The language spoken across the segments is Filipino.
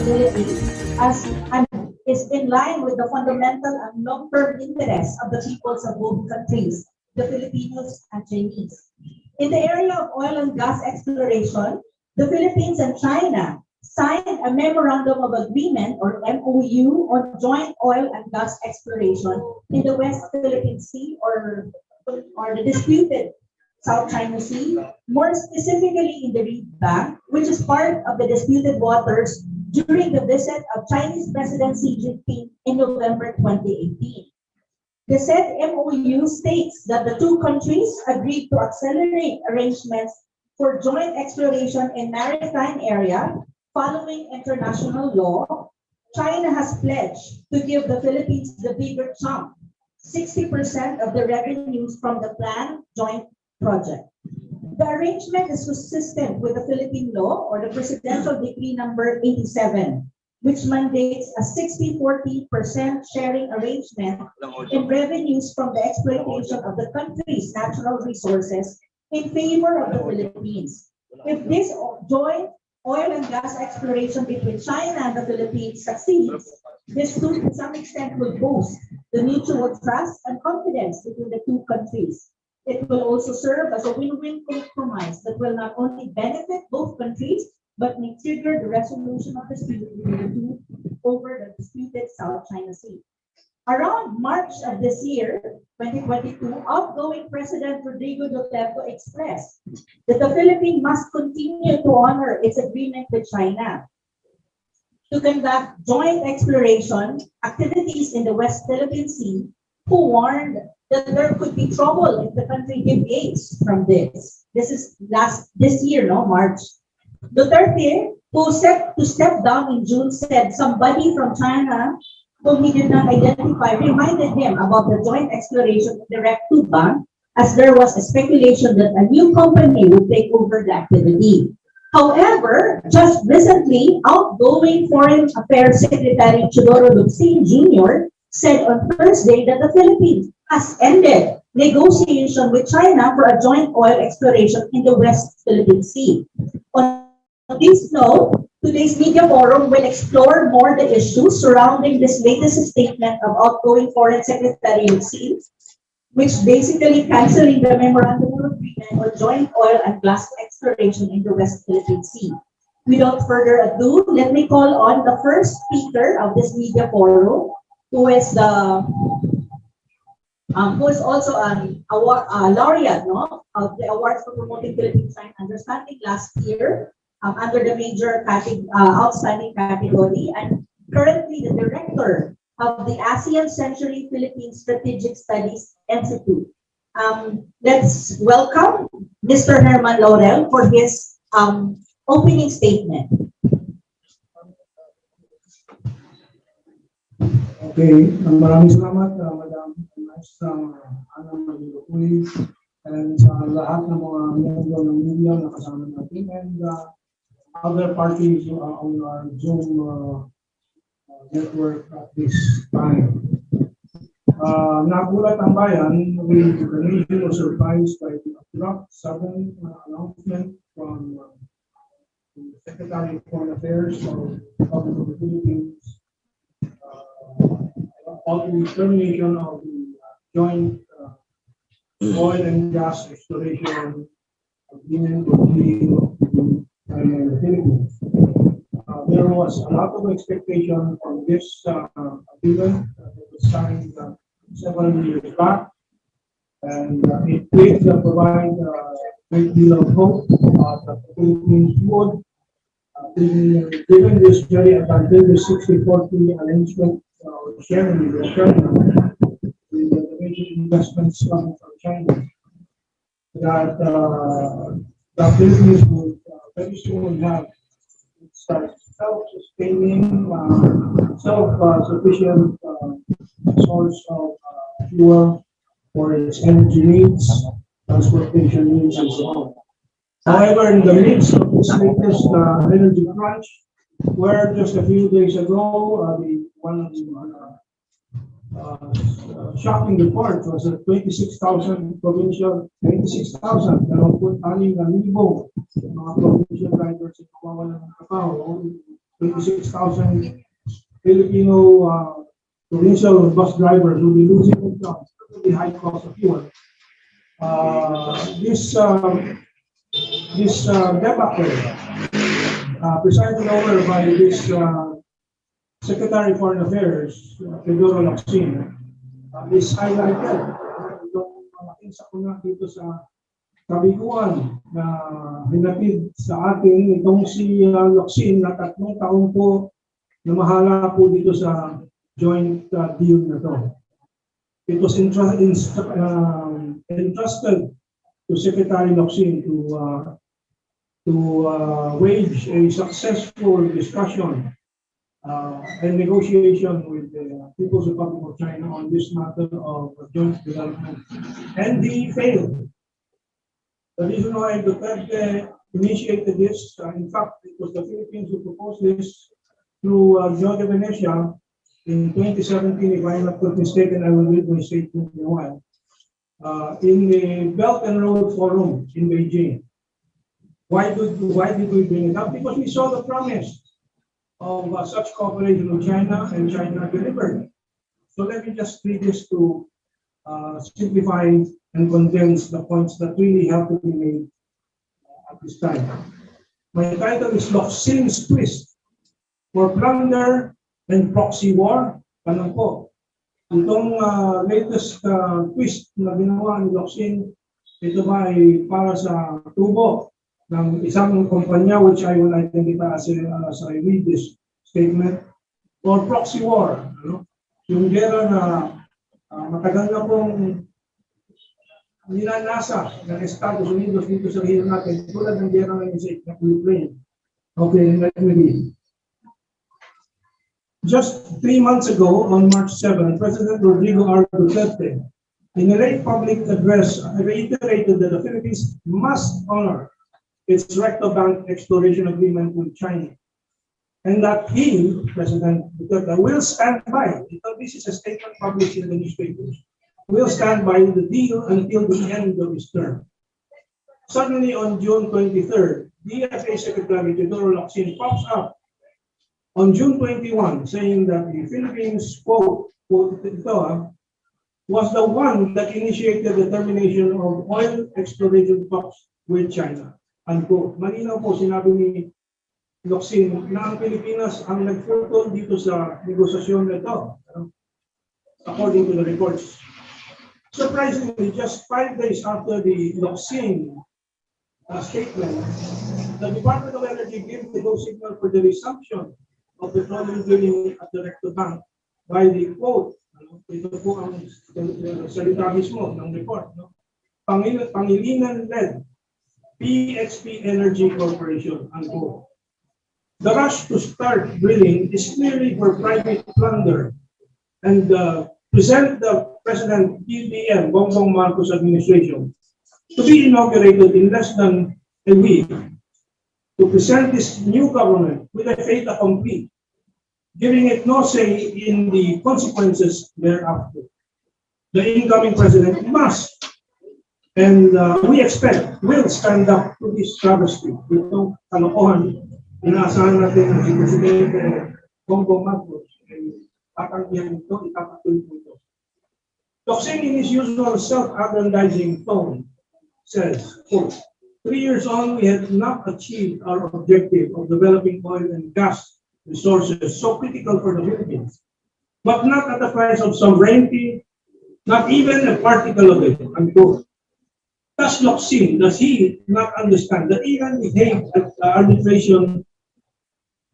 Philippines and is in line with the fundamental and long-term interests of the peoples of both countries, the Filipinos and Chinese. In the area of oil and gas exploration, the Philippines and China signed a Memorandum of Agreement, or MOU, on joint oil and gas exploration in the West Philippine Sea, or the disputed South China Sea, more specifically in the Reed Bank, which is part of the disputed waters during the visit of Chinese President Xi Jinping in November 2018. The said MOU states that the two countries agreed to accelerate arrangements for joint exploration in maritime area following international law. China has pledged to give the Philippines the bigger chunk, 60% of the revenues from the planned joint project. The arrangement is consistent with the Philippine law, or the Presidential Decree number 87, which mandates a 60-40% sharing arrangement in revenues from the exploitation of the country's natural resources in favor of the Philippines. If this joint oil and gas exploration between China and the Philippines succeeds, this to some extent will boost the mutual trust and confidence between the two countries. It will also serve as a win-win compromise that will not only benefit both countries, but may trigger the resolution of dispute between the two over the disputed South China Sea. Around March of this year, 2022, outgoing President Rodrigo Duterte expressed that the Philippines must continue to honor its agreement with China to conduct joint exploration activities in the West Philippine Sea, who warned that there could be trouble if the country deviates from this. This is this year, March. Duterte, who set to step down in June, said somebody from China, whom he did not identify, reminded him about the joint exploration of the Recto Bank, as there was a speculation that a new company would take over the activity. However, just recently, outgoing Foreign Affairs Secretary Teodoro Locsin Jr. said on Thursday that the Philippines has ended negotiation with China for a joint oil exploration in the West Philippine Sea. On this note, today's media forum will explore more the issues surrounding this latest statement of outgoing Foreign Secretary Locsin, which basically canceling the Memorandum of Agreement on joint oil and gas exploration in the West Philippine Sea. Without further ado, let me call on the first speaker of this media forum, who is also an award laureate of the awards for promoting Philippine China understanding last year under the major outstanding category, and currently the director of the ASEAN Century Philippine Strategic Studies Institute. Let's welcome Mr. Herman Laurel for his opening statement. Okay, maraming salamat, Madam Ana Marilopuli, and sa lahat ng mga miyembro ng media na kasama natin, and other parties on our Zoom network at this time. Nagulat ang bayan with the nation was surprised by the abrupt sudden announcement from the Secretary of Foreign Affairs of the Philippines on the termination of the joint oil and gas exploration agreement between China and the Philippines. There was a lot of expectation from this agreement that was signed several years back, and it did provide a great deal of hope that the Philippines would, given this very advantageous 60-40 arrangement sharing with China, with the major investments coming from China, that the Philippines would very soon have self-sustaining, self-sufficient source of fuel for its energy needs, transportation needs, and so on. However, in the midst of this latest energy crunch, where just a few days ago, one of the shocking reports was that 26,000 provincial, 26,000, pero kung 6,000 mga provincial drivers na kawalan ng trabaho, 26,000 Filipino provincial bus drivers will be losing their jobs due to the high cost of fuel. This debacle, presided over by this Secretary of Foreign Affairs, Pedro Locsin, is highlighted. Itong malaking sakuna dito sa kabiguan na hinatid sa atin itong si Locsin na 3 taon po na mahala po dito sa joint deal na to. It was entrusted to Secretary Locsin to wage a successful discussion and negotiation with the People's Republic of China on this matter of joint development. And he failed. The reason why Duterte initiated this, in fact, it was the Philippines who proposed this through Jorge Venecia in 2017, if I'm not mistaken. I will read my statement in a while. In the Belt and Road Forum in Beijing. Why did we bring it up? Because we saw the promise of such cooperation with China, and China delivered. So let me just read this to simplify and condense the points that really have to be made at this time. My title is Locsin's Twist for Plunder and Proxy War. Ano po? Itong latest twist na ginawa ni Locsin, ito ba ay para sa tubo ng isang kumpanya which I will identify as I read this statement, or proxy war. Ano? Yung gera na matagal na pong nilanasa ng Estados Unidos dito sa rehiyon natin, tulad ng gera ngayon sa Ukraine. Okay, let me read. Just 3 months ago, on March 7, President Rodrigo R. Duterte, in a late public address, reiterated that the Philippines must honor its recto-bank exploration agreement with China, and that he, President Duterte, will stand by. This is a statement published in the newspapers. Will stand by the deal until the end of his term. Suddenly, on June 23rd, DFA Secretary Pedro Locsin pops up on June 21, saying that the Philippines, quote ito, was the one that initiated the termination of oil exploration talks with China. Unquote. Malinaw po sinabi ni Locsin na ang Pilipinas ang nagputol dito sa negosasyon na ito, according to the reports. Surprisingly, just 5 days after the Locsin statement, the Department of Energy gave the go signal for the resumption of petroleum drilling at the Recto Bank by the quote, ito po ang salita mismo ng report, Pangilinan-led PXP Energy Corporation, unquote. The rush to start drilling is clearly for private plunder and present the President BBM, Bongbong Marcos administration, to be inaugurated in less than a week, to present this new government with a fait accompli, giving it no say in the consequences thereafter. The incoming president must, and we expect, will stand up to this travesty. Itong kalokohan, inaasahan natin ang si Presidente Bongbong Marcos, tatanggihan ito, itapatuloy po ito. Locsin, in his usual self-aggrandizing tone, says, quote, 3 years on, we have not achieved our objective of developing oil and gas resources so critical for the Philippines, but not at the price of sovereignty, not even a particle of it, unquote. Does Locsin, does he not understand that even the Hague arbitration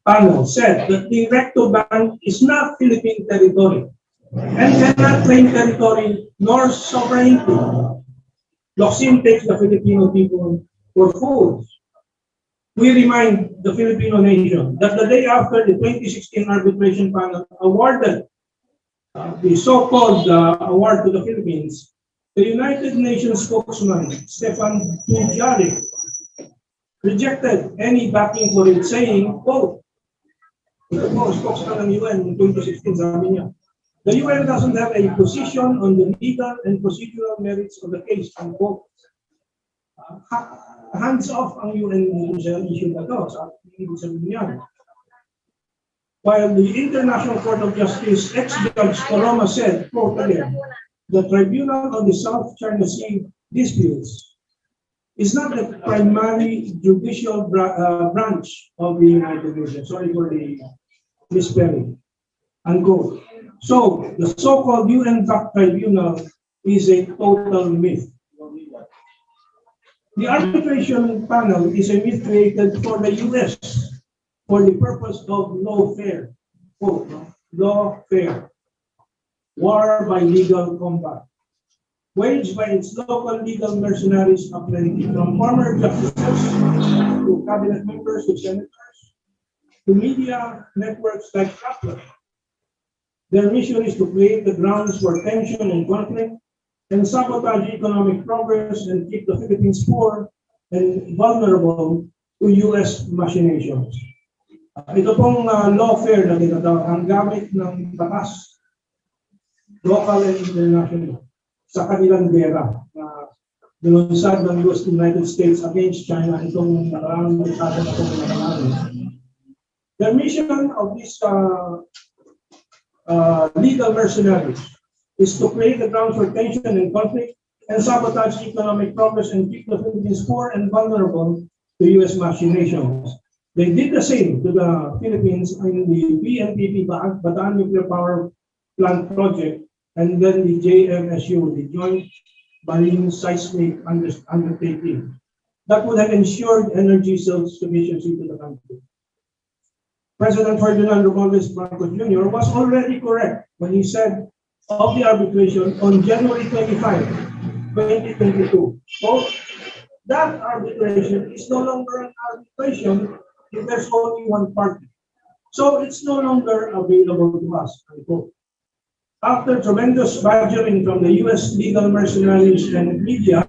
panel said that the Recto Bank is not Philippine territory and cannot claim territory nor sovereignty? Locsin takes the Filipino people for fools. We remind the Filipino nation that the day after the 2016 arbitration panel awarded the so-called award to the Philippines, the United Nations spokesman, Stefan Dujarric, rejected any backing for it, saying, quote, ito po, spokesman ng UN in 2016, sabi niya, the UN doesn't have a position on the legal and procedural merits of the case, unquote. Hands off ang UN sa issue na ito, sa ibig sabihin niyan. While the International Court of Justice ex-Judge Coroma said, quote again, the Tribunal on the South China Sea disputes is not the primary judicial branch of the United Nations. Sorry for the misspelling. Unquote. So, the so-called UN Tribunal is a total myth. The arbitration panel is a myth created for the US for the purpose of lawfare, quote, lawfare, war by legal combat, waged by its local legal mercenaries operating from former justices to cabinet members to senators to media networks like Kaplan. Their mission is to create the grounds for tension and conflict and sabotage economic progress and keep the Philippines poor and vulnerable to US machinations. Ito pong lawfare na tinatawag ang gamit ng batas, local and international, sa kanilang gera na dinunsad ng United States against China itong nakaraang dekada na itong nakaraang. The mission of these legal mercenaries is to create the grounds for tension and conflict and sabotage economic progress and keep the Philippines poor and vulnerable to US machinations. They did the same to the Philippines in the BNPP Bataan Nuclear Power Plant project and then the JMSU, the Joint Marine Seismic Undertaking. That would have ensured energy self-sufficiency to the country. President Ferdinand Romualdez Marcos Jr. was already correct when he said of the arbitration on January 25, 2022, quote, that arbitration is no longer an arbitration if there's only one party. So it's no longer available to us, unquote. After tremendous badgering from the US legal mercenaries and media,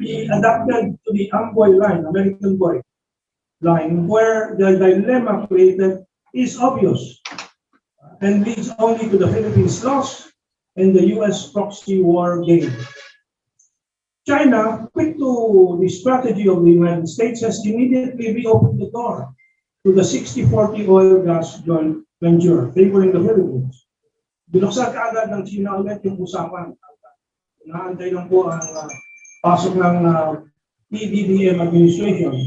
he adapted to the Amboy line, American Boy line, where the dilemma created is obvious and leads only to the Philippines' loss and the US proxy war game. China, quick to the strategy of the United States, has immediately reopened the door to the 60-40 oil gas joint venture favoring the Philippines. Binuksan kaagad ng China ulit yung usapan. Naantay lang po ang pasok ng PBBM administration.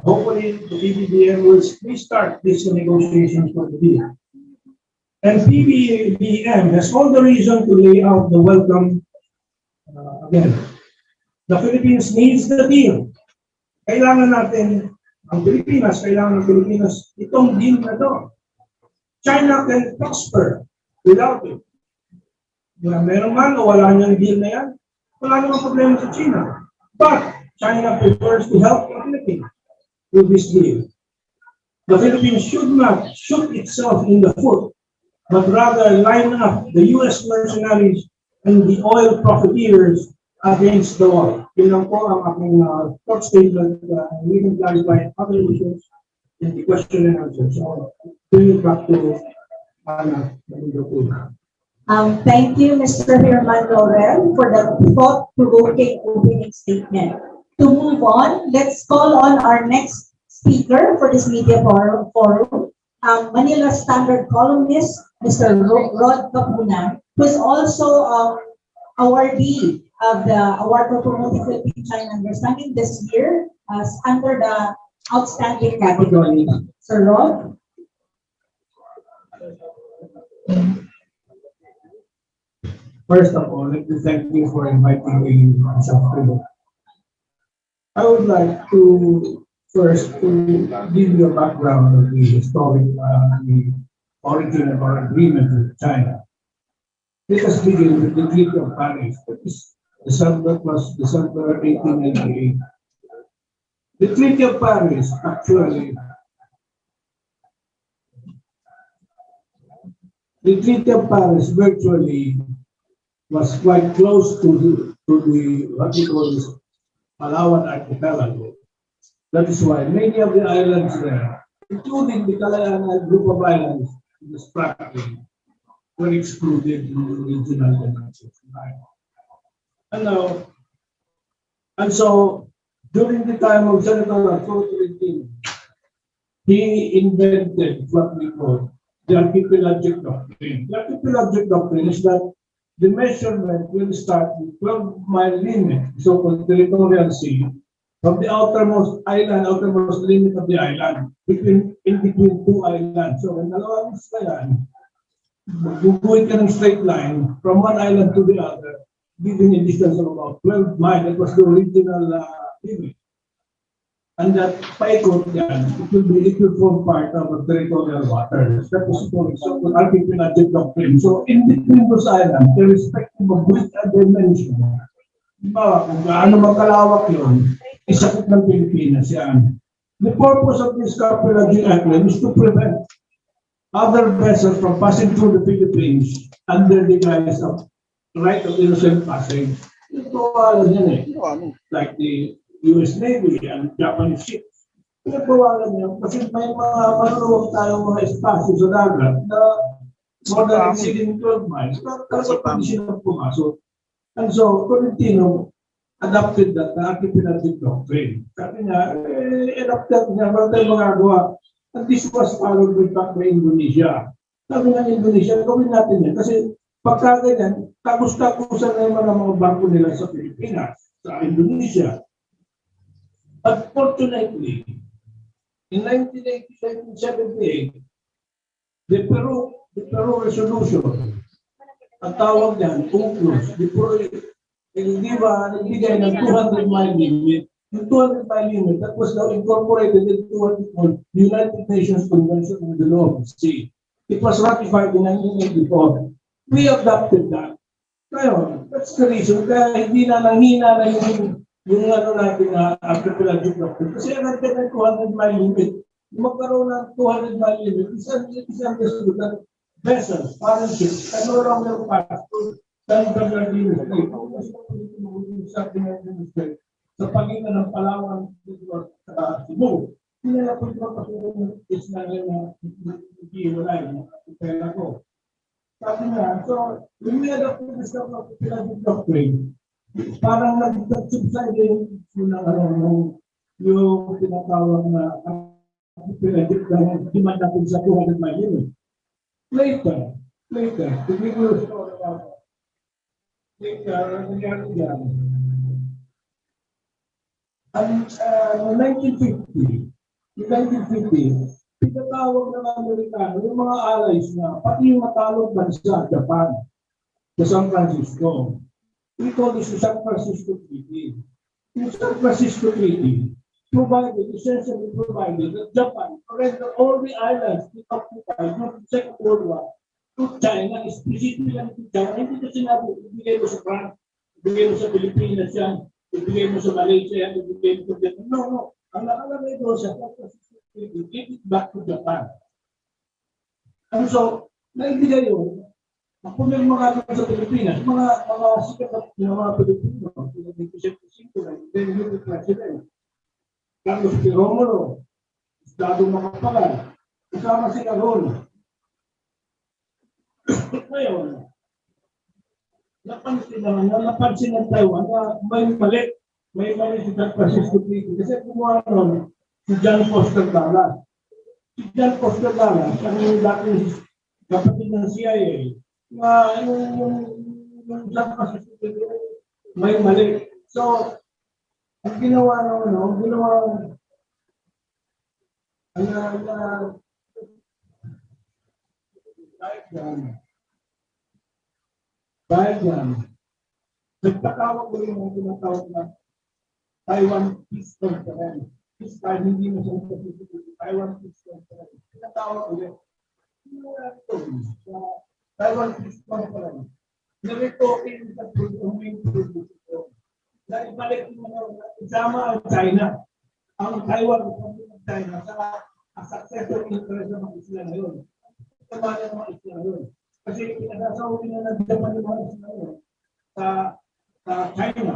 Hopefully, the PBBM will restart these negotiations for the deal. And PBBM has all the reason to lay out the welcome again. The Philippines needs the deal. Kailangan natin, ang Pilipinas, kailangan ng Pilipinas itong deal na to. China can prosper without it. Meron man o wala niyang deal na yan, wala namang problema sa China. But China prefers to help the Philippines with this deal. The Philippines should not shoot itself in the foot, but rather line up the US mercenaries and the oil profiteers against the wall. Yun lang po ang aking short statement. We can clarify other issues in the question and answer. So, bring it back to Ana. Thank you, Mr. Herman Laurel, for the thought-provoking opening statement. To move on, let's call on our next speaker for this media forum, Manila Standard columnist, Mr. Rod Kamuning, who is also awardee of the Award for Promoting Philippine-China Understanding this year under the Outstanding category. Sir Rod? First of all, let me thank you for inviting me to South. I would like to first give you a background of the historic the origin of our agreement with China. Let us begin with the Treaty of Paris. That is December 1898. The Treaty of Paris actually virtually was quite close to the what we call this Palawan archipelago. That is why many of the islands there, including the Kalayaan group of islands in the Spratlin, were excluded from the original denunciation. And so during the time of Senator Arturo Tolentino, he invented what we call the archipelagic doctrine. The archipelagic doctrine is that the measurement will start with 12-mile limit, so-called territorial sea, from the outermost limit of the island, in between two islands. So when dalawang isla yan, magbubuhin ka ng straight line from one island to the other, giving a distance of about 12 miles. That was the original limit. And that paikot yan, it will form part of a territorial waters. That was called archipelagic doctrine. So in between those islands, irrespective of width and dimension, diba, kung gaano magkalawak yun, isakot ng Pilipinas yan. The purpose of this archipelagic doctrine is to prevent other vessels from passing through the Philippines under the guise of right of innocent passage. Ito yan eh. Like the US Navy and Japanese ships. Pinagbawalan niyo kasi may mga manunuwag tayong mga espasyo sa dagat na more than exceeding 12 miles. Kasi pwede silang pumasok. And so, Tolentino adopted that na archipelagic doctrine. Sabi niya, adopted niya, wala tayong magagawa. And this was followed by Indonesia. Sabi nga Indonesia, gawin natin yan. Kasi pagka ganyan, tagus-tagusan na yung mga barko nila sa Pilipinas, sa Indonesia. Unfortunately, in 1978, the Peru resolution, ang tawag niyan, UNCLOS, nagbigay ng 200-mile limit. Yung 200-mile limit, that was now incorporated into what we call the United Nations Convention on the Law of the Sea. It was ratified in 1984. We adopted that. Ngayon, that's the reason, kaya hindi na nanghina na yung ano natin na archipelagic doctrine. Kasi ang natin ng 200-mile limit, magkaroon ng 200-mile limit, isang understood that vessels, foreign ships, can no longer pass through San Bernardino Strait sa pagitan ng Palawan sa Cebu. Hindi na po ito patuloy ng isla na hindi-iwalay ng pera ko. Sabi nga, so, when we adopt this archipelagic doctrine, parang nag-subside yung tinatawag na archipelagic na demand natin sa 200-mile limit. Later, to give you a story about it. Later, nangyari dyan. And in 1950, pinatawag ng Amerikano, yung mga allies na, pati yung matalog bansa, Japan, sa San Francisco. We call this the San Francisco Treaty. The San Francisco Treaty essentially provided that Japan surrendered all the islands it occupied during the Second World War to China, specifically to China. Hindi ko sinabi, ibigay mo sa France, ibigay mo sa Pilipinas yan, ibigay mo sa Malaysia yan, ibigay mo sa Vietnam. No. Ang nakalagay doon sa San Francisco Treaty, give it back to Japan. And so, naibigay yun. Kung may mga sa Pilipinas, mga sikat na mga Pilipino, then yung president, Carlos P. Romulo, Estado Makapagal, kasama si Carol. Ngayon, napansin ng Taiwan na may mali si San Francisco Treaty. Kasi kumuha nun si John Foster Dulles. Si John Foster Dulles, ang dating kapatid ng CIA, yung San Francisco Treaty, may mali. So, ang ginawa diagram. Nagtatawag ko yung tinatawag na Taiwan Peace Conference. This time, hindi na siya Taiwan Peace Conference. Tinatawag ko yun. Taiwan Peace Conference. Narito in the main producer. Na ibalik mo na isama ang China. Ang Taiwan ng China sa successor interest ng mga isla na yun. Isama ng mga isla na yun. Kasi pinag-asawa na nagdaman ng mga isla na yun sa China.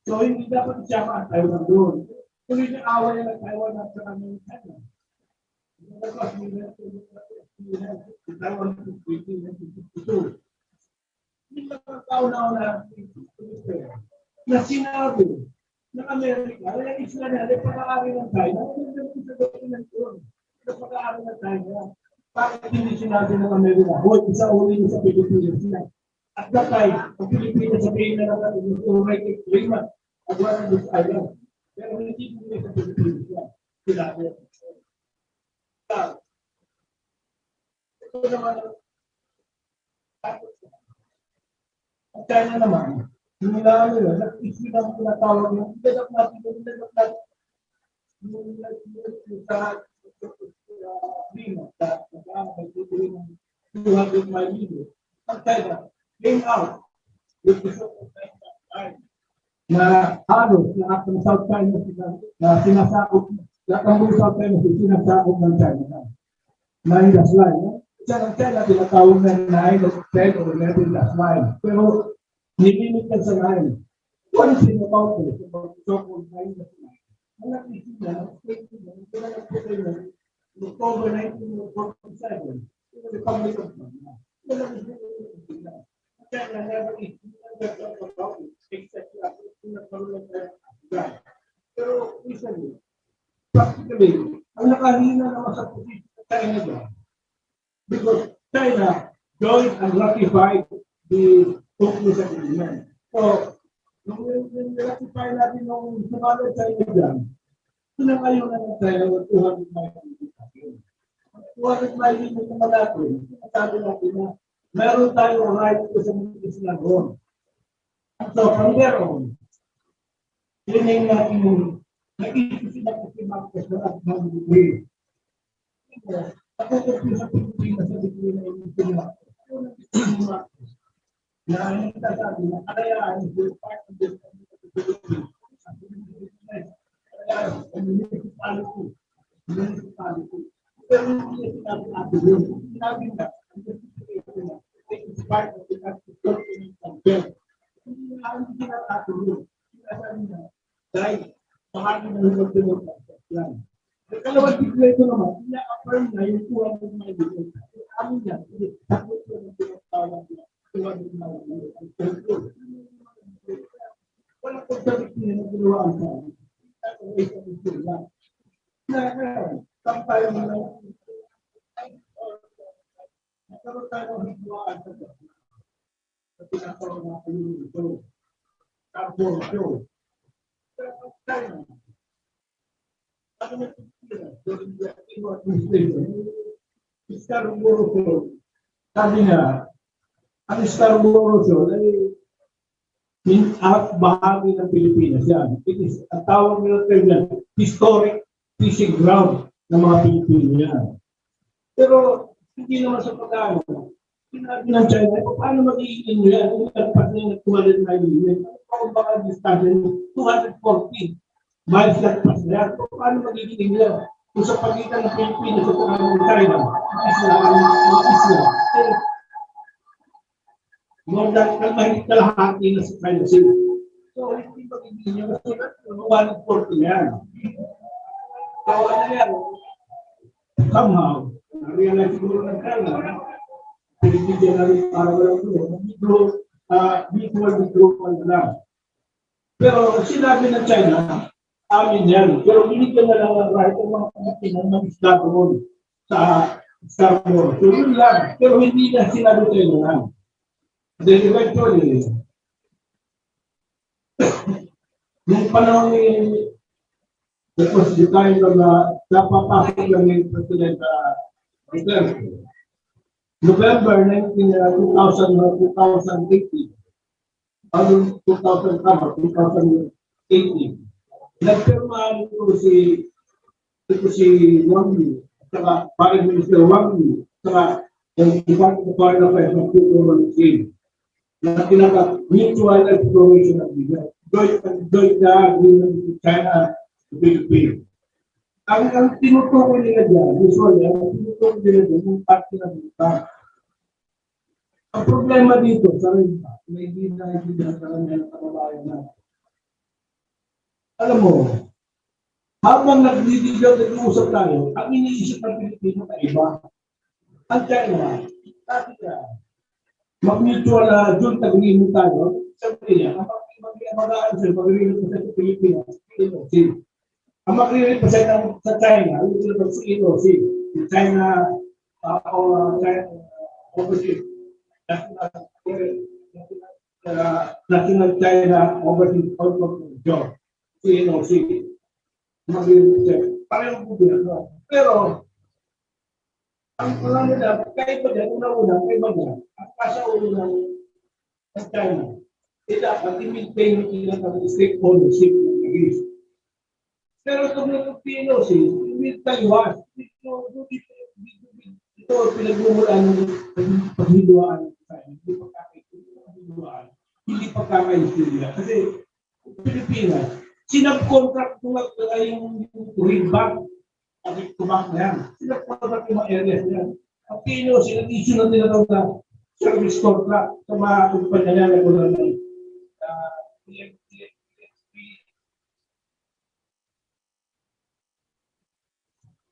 So hindi dapat isama ang Taiwan doon. Kung yung away ng Taiwan at sa kanyang China. Taiwan 1952. Hindi na na sinabi ng Amerika, ay isla na, ay pag-aari ng China, ay nandun sa document yun. Napag-aaral na tayo. Bakit hindi sinabi ng Amerika, huwag isa uli sa Pilipinas yan. At that time, ang Pilipinas sabihin na natin, yung right agreement, at what is island. Pero hindi mo sa Pilipinas yan. Sinabi. Ito naman, ang China naman, yung namin nila, nag-isip ang tinatawag yung develop natin, yung sa Lima, sa may tutuloy ng 200 mile ang China came out with the na halos lahat ng South China na sinasakop, lahat ng buong South China sinasakop ng China. Na Indus Line. Siya ng China, tinatawag na Indus 10 or 11 Indus Line. Pero, nilimit ka sa line. One thing about this, about the so-called Indus Line, ang nakikita na, pinagputin na, October 1947, in the Republic of China. China never is about it, except that pero recently, practically, ang nakahina naman sa posisyon ng China dyan, because China joined and ratified the Tokyo Agreement. So, nung ratify natin nung sumali China dyan, sinakayo na ng China ng 200 miles. 200 miles naman natin, sabi natin na meron tayong right to sa mga doon. So, from there on, yun natin yung nag-isip sila kasi Marcos na at mag-degree. Ako kung sa Pilipinas sa degree na yung Marcos. Na ang nagsasabi na kalayaan is part of the Philippines. Kalayaan, municipality. Pero hindi sinabi natin yun. Sinabi na, it's part of the Philippines. Hindi na hindi natin yun. Sinasabi na, dahil pangagin na yung magdunod. Ang kalawang tigreto naman, ina-affirm na yung 200 miles. Amin yan, hindi. Tapos yung pinagtawag na 200 miles. Walang pagsalit nila na ginawa ang saan. At ang isa ng sila. Saan tayo na nagkaroon tayo ng higwaan sa pinatawag na kayo ito. Carbon show. Ano na during the administration, Scarborough Show, sabi nga, ang Scarborough Show ay bahagi ng Pilipinas yan. It is ang tawag nila tayo historic fishing ground ng mga Pilipino yan. Pero hindi naman sa pag-aaral. Sinabi ng China, paano magiging nyo yan? Kung nagpas na yung 200 miles, kung baka distansya 240 miles nagpas na yan. Paano magiging nyo? Kung sa pagitan ng Pilipinas at ng China, isla. More than mahigit kalahati na sa China Sea. So, hindi magiging nyo. So, 140 yan. So, ano yan? Somehow, realize siguro ng China, Philippine para walang visual lang. Pero sinabi ng China, amin yan. Pero binigyan na lang ang right ng mga Pilipinas ng isla doon sa Scarborough. So yun lang. Pero hindi na sinabi China lang. Then eventually, nung panahon ni that was the time na napapasok lang yung President Duterte. November 2018, 2018, nagpirmahan si Wang Yi, saka Foreign Minister Wang Yi, saka yung Department of Foreign Affairs ng 2018, na tinaka-mutual exploration agreement. Joint na agreement with China to Philippines. Ang tinutukoy nila dyan, usually, ang tinutukoy nila dyan, yung parte na dito. Ang problema dito, sa rin, may hindi na karamihan ng kababayan na. Alam mo, habang nag-uusap tayo, ang iniisip ng Pilipino na iba. Ang China, sabi ka, mag-mutual joint agreement tayo, sabi niya, ang mag-answer, mag-represent sa Pilipinas, ang mag-represent sa China, yung si EOC. China or China overseas. National China overseas job. CNOC. Parang gobyerno. Pero, ang mga nila, kaiba dyan, una-una, kaiba dyan, ang kasaulo ng China, dapat i-maintain nila ng strict ownership ng English. Pero kung nag-Pilipino hindi taliwas. Ito pinagmumulan ng paghiluan ng China. Hindi pagkakaintindihan. Kasi Pilipinas, sinab-contract ko yung readback at kubak na yan. Sinab-contract yung mga areas na yan. Ang Pino, sinag-issue na nila na service contract sa mga kumpanya niya na kung ano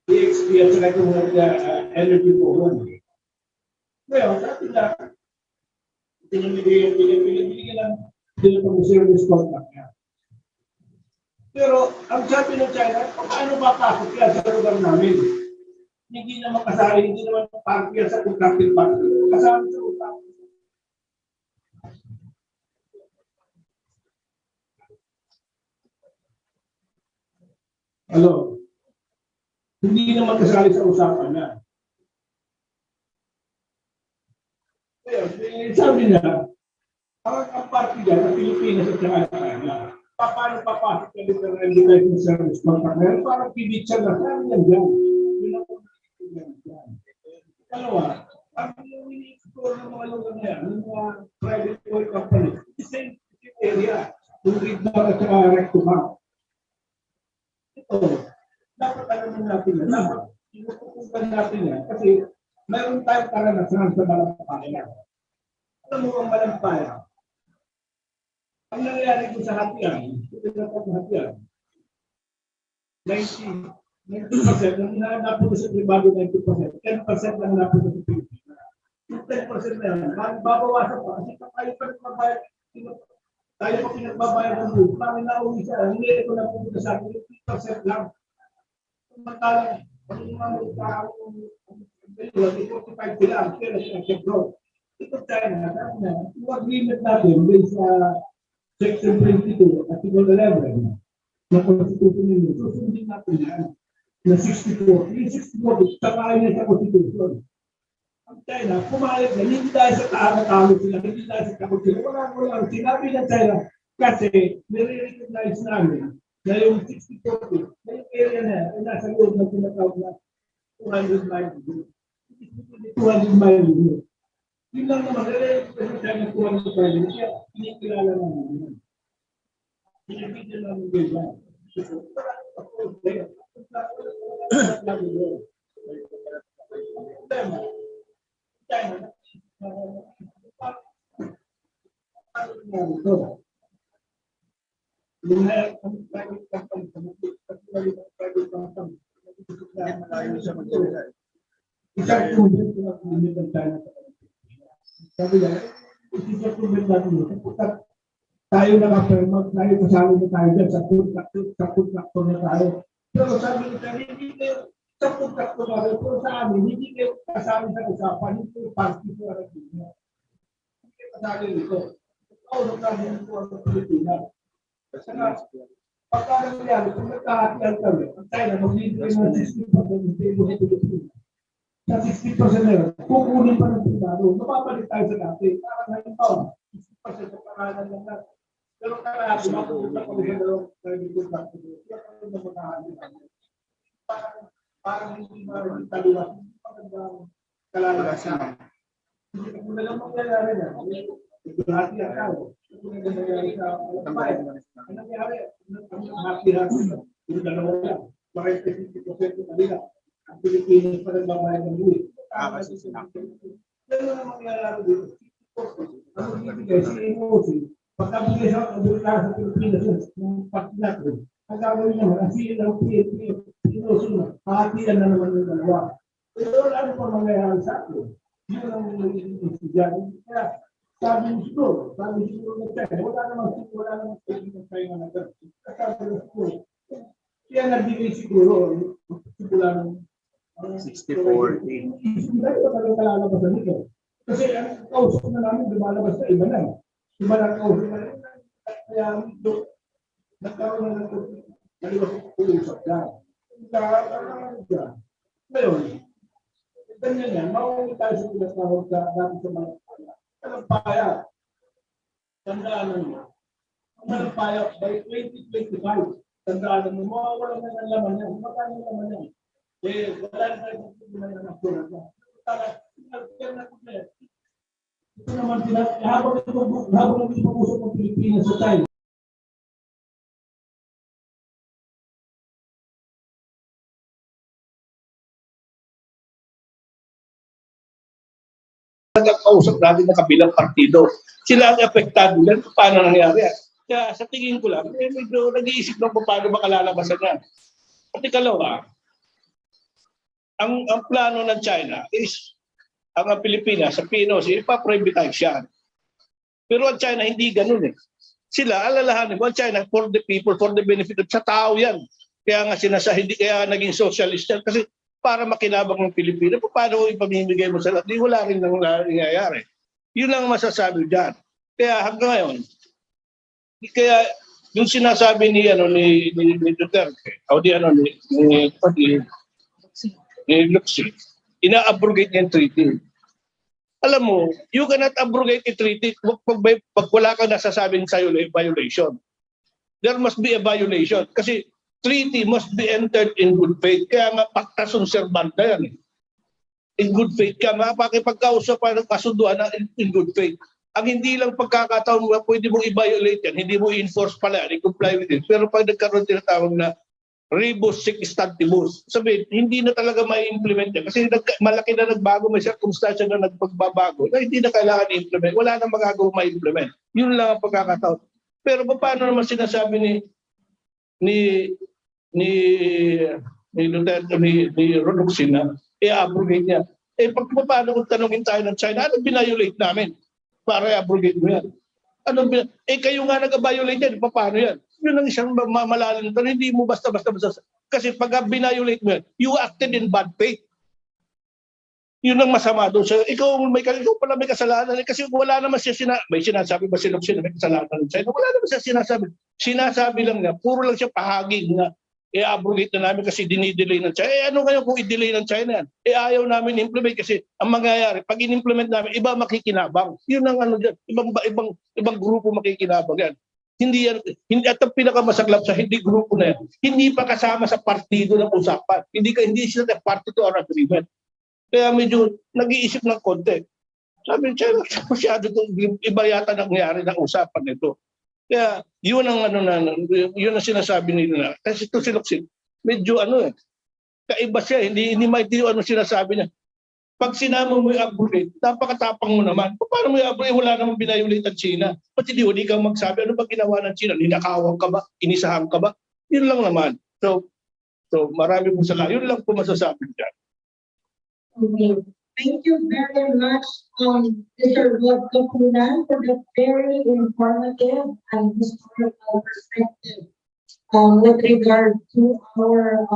EXP at saka itong energy program. Ngayon, dati na, binibigyan lang din itong service contract niya. Pero, ang sabi ng China, paano papasok yan sa lugar namin? Hindi naman kasali, hindi naman party yan sa contracting party. Kasama sa utang. Hello? Hindi naman kasali sa usapan na. Sabi niya, ang party dyan, ang Pilipinas at saka China, paano papasok ka dito ng education service contract na yan? Parang pibitsa na saan yan dyan. Yun ang dyan. Dalawa, ang ini-explore ng mga lugar na yan, ng mga private oil companies, the same area, yung readback at saka rectum-back. Ito, dapat alamin natin yan. Dapat inutukutan natin yan. Kasi mayroon tayong karanasan sa Malampaya. Alam mo ang Malampaya? Ang nangyayari ko sa hatian, hatian, 90% ang hinahanap ko sa pribado, 90%. 10% ang hinahanap ko sa Pilipinas. Yung 10% na yan, babawasan pa. Kasi tayo pa nagbabayad, tayo pa pinagbabayad ng buhay. Kami nauwi siya, hindi ito na pumunta sa akin, 50% lang. Samantalang, kung yung mga tao, 45 sila, pero siya bro. Ito China, yung agreement natin, based sa Section 22, Article 11, ng Constitution ninyo, susundin natin yan, na 64. Yung 64, sakayin niya sa Constitution. Ang China, pumayag na, hindi dahil sa talo sila, hindi dahil sa takot sila. Wala. Sinabi ng China, kasi nire-recognize namin na yung 60-40, na yung area na yan, ay nasa loob ng tinatawag na 200 miles. 200 miles. Yun lang naman, nire-recognize China 200 miles. Kaya pinikilala namin yun. Pinipigil namin yun. Tayo nakaperma, tayo kasali na tayo dyan sa contractor na tayo. Pero sabi nito, hindi kayo sa contractor na tayo, pero sa amin, hindi kayo kasali sa usapan, hindi kayo party sa Argentina. Hindi kayo kasali nito. Ikaw, nagkakaroon ko ang Pilipinas. Pagka nangyari, kung nagkakatiyan kami, ang China, magbibigay ng 60% ng Pilipinas. Sa 60% na yun, kukunin pa ng Pilipino, mapapalit tayo sa dati. Parang ngayon taon, 60% ng paralan lang natin. Pero karahati, mapupunta kami sa dalawang private factor. Kaya kami na magkahandin namin. Parang hindi maraming taliwas. Parang kalalasan. Hindi ko na lang mangyayari na. Hati ang tao. Kung nangyayari sa Malampaya. Ang nangyayari, hati-hati. Yung dalawa lang. 40-50% kanila. Ang Pilipinas pa rin babayad ng buhay. Yan ang mangyayari dito. Ang magbibigay si EMOC, pagkabigay sa Pilipinas, yung party natin, ang gagawin naman, ang EMOC na, hahatian na naman yung dalawa. Pero ano pa mangyayari sa atin? Yun ang magiging estudyante. Kaya sabi siguro ng China, wala namang China na gano'n. Sabi siguro, kaya nagbigay siguro, siguro 64. Hindi tayo talagang kalalabasan nito. Kasi ang kausap na namin, lumalabas na iba na. Iba na kausap na. Kaya nagkaroon na ng naliwas-usap dyan. Ngayon, ganyan yan, mauwi tayo sa pinatawag dati sa mga paya. Tandaan mo. Ang paya by 2025, tandaan mo, mawawala na ng laman yan. Magkano ng laman yan? Eh, wala na tayo ng nasulat na. Ito naman, habang nag-iipag-usap ng Pilipinas sa China, nagkakausap natin ng kabilang partido. Sila ang apektado yan. Paano nangyari yan? Kaya sa tingin ko lang, medyo nag-iisip lang kung paano makalalabasan yan. At ikalawa, ang plano ng China is ang Pilipinas sa Pinos, ipa-privatize yan. Pero ang China hindi ganun eh. Sila, alalahanin mo, ang China for the people, for the benefit of sa tao yan. Kaya nga hindi kaya naging socialist yan. Kasi para makinabang ng Pilipinas, paano ipamimigay mo sa lahat? Di wala rin nang nangyayari. Yun lang masasabi dyan. Kaya hanggang ngayon, kaya yung sinasabi ni Duterte, o ni Luxi, ina-abrogate niya yung treaty. Alam mo, you cannot abrogate a treaty pag wala kang nasasabing sa'yo na violation. There must be a violation. Kasi treaty must be entered in good faith. Kaya nga, pacta sunt servanda yan. In good faith ka, makapagkausap pa ng kasunduan na in good faith. Ang hindi lang pagkakataon mo, pwede mong i-violate yan, hindi mo i-enforce pala, i-comply with it. Pero pag nagkaroon tinatawag na rebus sic stantibus, sabihin, hindi na talaga mai-implement yan. Kasi malaki na nagbago, may circumstance na nagpagbabago, na hindi na kailangan i-implement. Wala nang magagawa ma-implement. Yun lang ang pagkakataon. Pero paano naman sinasabi ni Duterte, ni Rodoxin na i-abrogate niya? Eh, paano kung tanongin tayo ng China, ano binayolate namin para i-abrogate mo yan? Kayo nga nag-violate yan, paano yan? Yun ang isang malalim. Hindi mo basta-basta. Kasi pag binayolate mo yan, you acted in bad faith. Yun ang masama doon. So, ikaw pala may kasalanan. Kasi wala naman siya may sinasabi ba si Luxin na may kasalanan ng China? Wala naman siya sinasabi. Sinasabi lang niya, puro lang siya pahaging na i-abrogate na namin kasi dinidelay ng China. Ano ngayon kung i-delay ng China yan? Ayaw namin implement kasi ang mangyayari, pag in-implement namin, iba makikinabang. Yun ang dyan. Ibang grupo makikinabang yan. Hindi at ang pinakamasaklap sa hindi grupo na yan, hindi pa kasama sa partido ng usapan. Hindi sila party to our agreement. Kaya medyo nag-iisip ng konti. Sabi niya, masyado iba yata nangyari ng usapan nito. Kaya yun ang yun ang sinasabi nila. Kasi ito si Luxin, medyo kaiba siya, hindi maintindihan ano sinasabi niya. Pag sinama mo yung abrogate, napakatapang mo naman. Paano mo yung abrogate? Wala namang binayolate ang China. Ba't hindi kang magsabi, ano ba ginawa ng China? Ninakawan ka ba? Inisahan ka ba? Yun lang naman. So marami po sa yun lang po masasabi dyan. Okay. Thank you very much, Mr. Kamuning, for the very informative and historical perspective with regard to our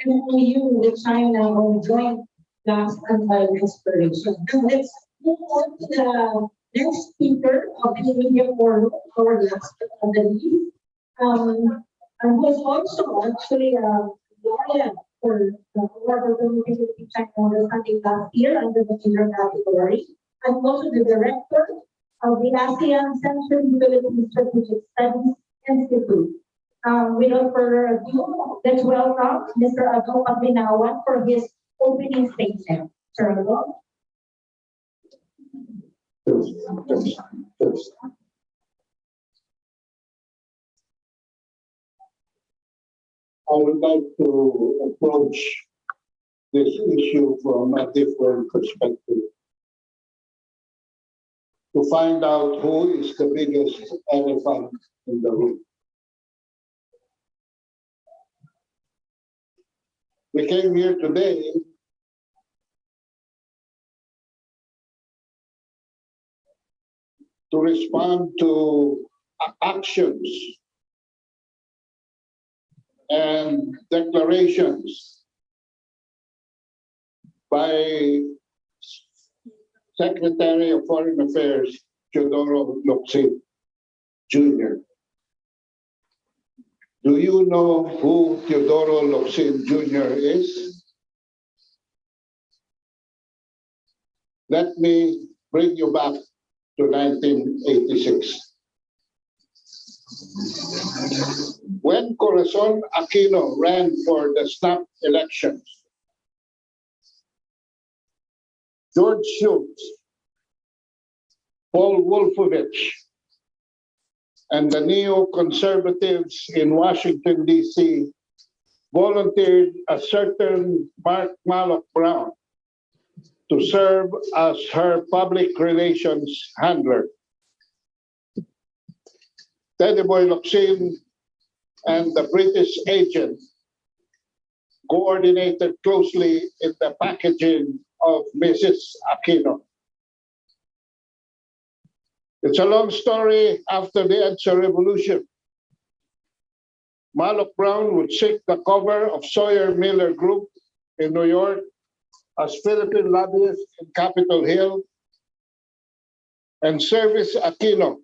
MOU with China on joint gas and oil exploration. Now let's move on to the next speaker of the media forum, our last of the lead, and who's also actually a lawyer for the award of the Philippine China Understanding last year under the major category, and also the director of the ASEAN Center for Philippine Strategic Studies Institute. Without further ado, let's welcome Mr. Adolfo Binawan for his opening statement. Sir Adolfo. I would like to approach this issue from a different perspective. To find out who is the biggest elephant in the room. We came here today to respond to actions and declarations by Secretary of Foreign Affairs Teodoro Locsin Jr. Do you know who Teodoro Locsin Jr. is? Let me bring you back to 1986. When Corazon Aquino ran for the snap elections, George Shultz, Paul Wolfowitz, and the neoconservatives in Washington, D.C. volunteered a certain Mark Malloch Brown to serve as her public relations handler. Teddy Boy Locsin and the British agent coordinated closely in the packaging of Mrs. Aquino. It's a long story. After the EDSA revolution, Malloch Brown would seek the cover of Sawyer Miller Group in New York as Philippine lobbyist in Capitol Hill and service Aquino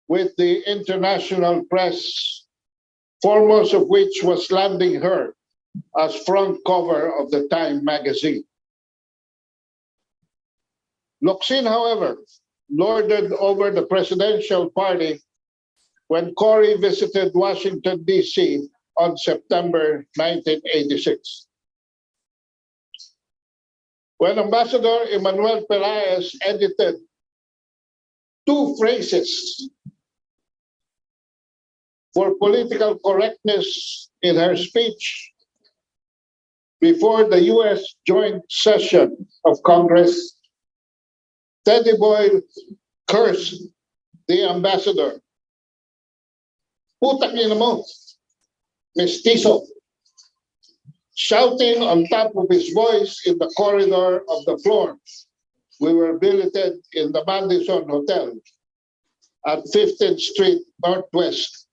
with the international press, foremost of which was landing her as front cover of the Time magazine. Locsin, however, lorded over the presidential party when Cory visited Washington, D.C. on September 1986. When Ambassador Emmanuel Pelaez edited two phrases for political correctness in her speech before the U.S. joint session of Congress, Teddy Boy cursed the ambassador. Putang ina mo, mestizo, shouting on top of his voice in the corridor of the floor. We were billeted in the Madison Hotel at 15th Street Northwest,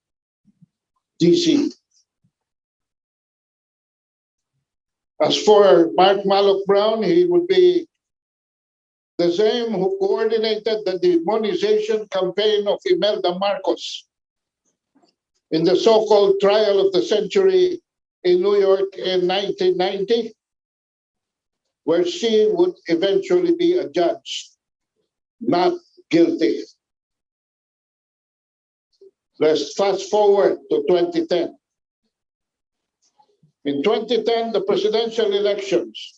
D.C. As for Mark Malloch Brown, he would be the same who coordinated the demonization campaign of Imelda Marcos in the so-called trial of the century in New York in 1990, where she would eventually be adjudged not guilty. Let's fast forward to 2010. In 2010, the presidential elections,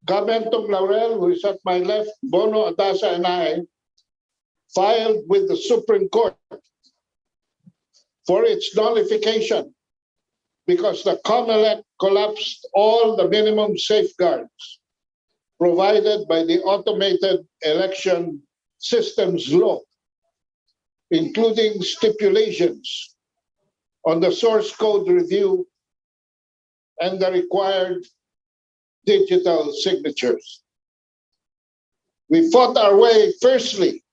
Mentong Laurel, who is at my left, Bono Adasa, and I filed with the Supreme Court for its nullification because the COMELEC collapsed all the minimum safeguards provided by the Automated Election Systems Law, including stipulations on the source code review and the required digital signatures. We fought our way fiercely,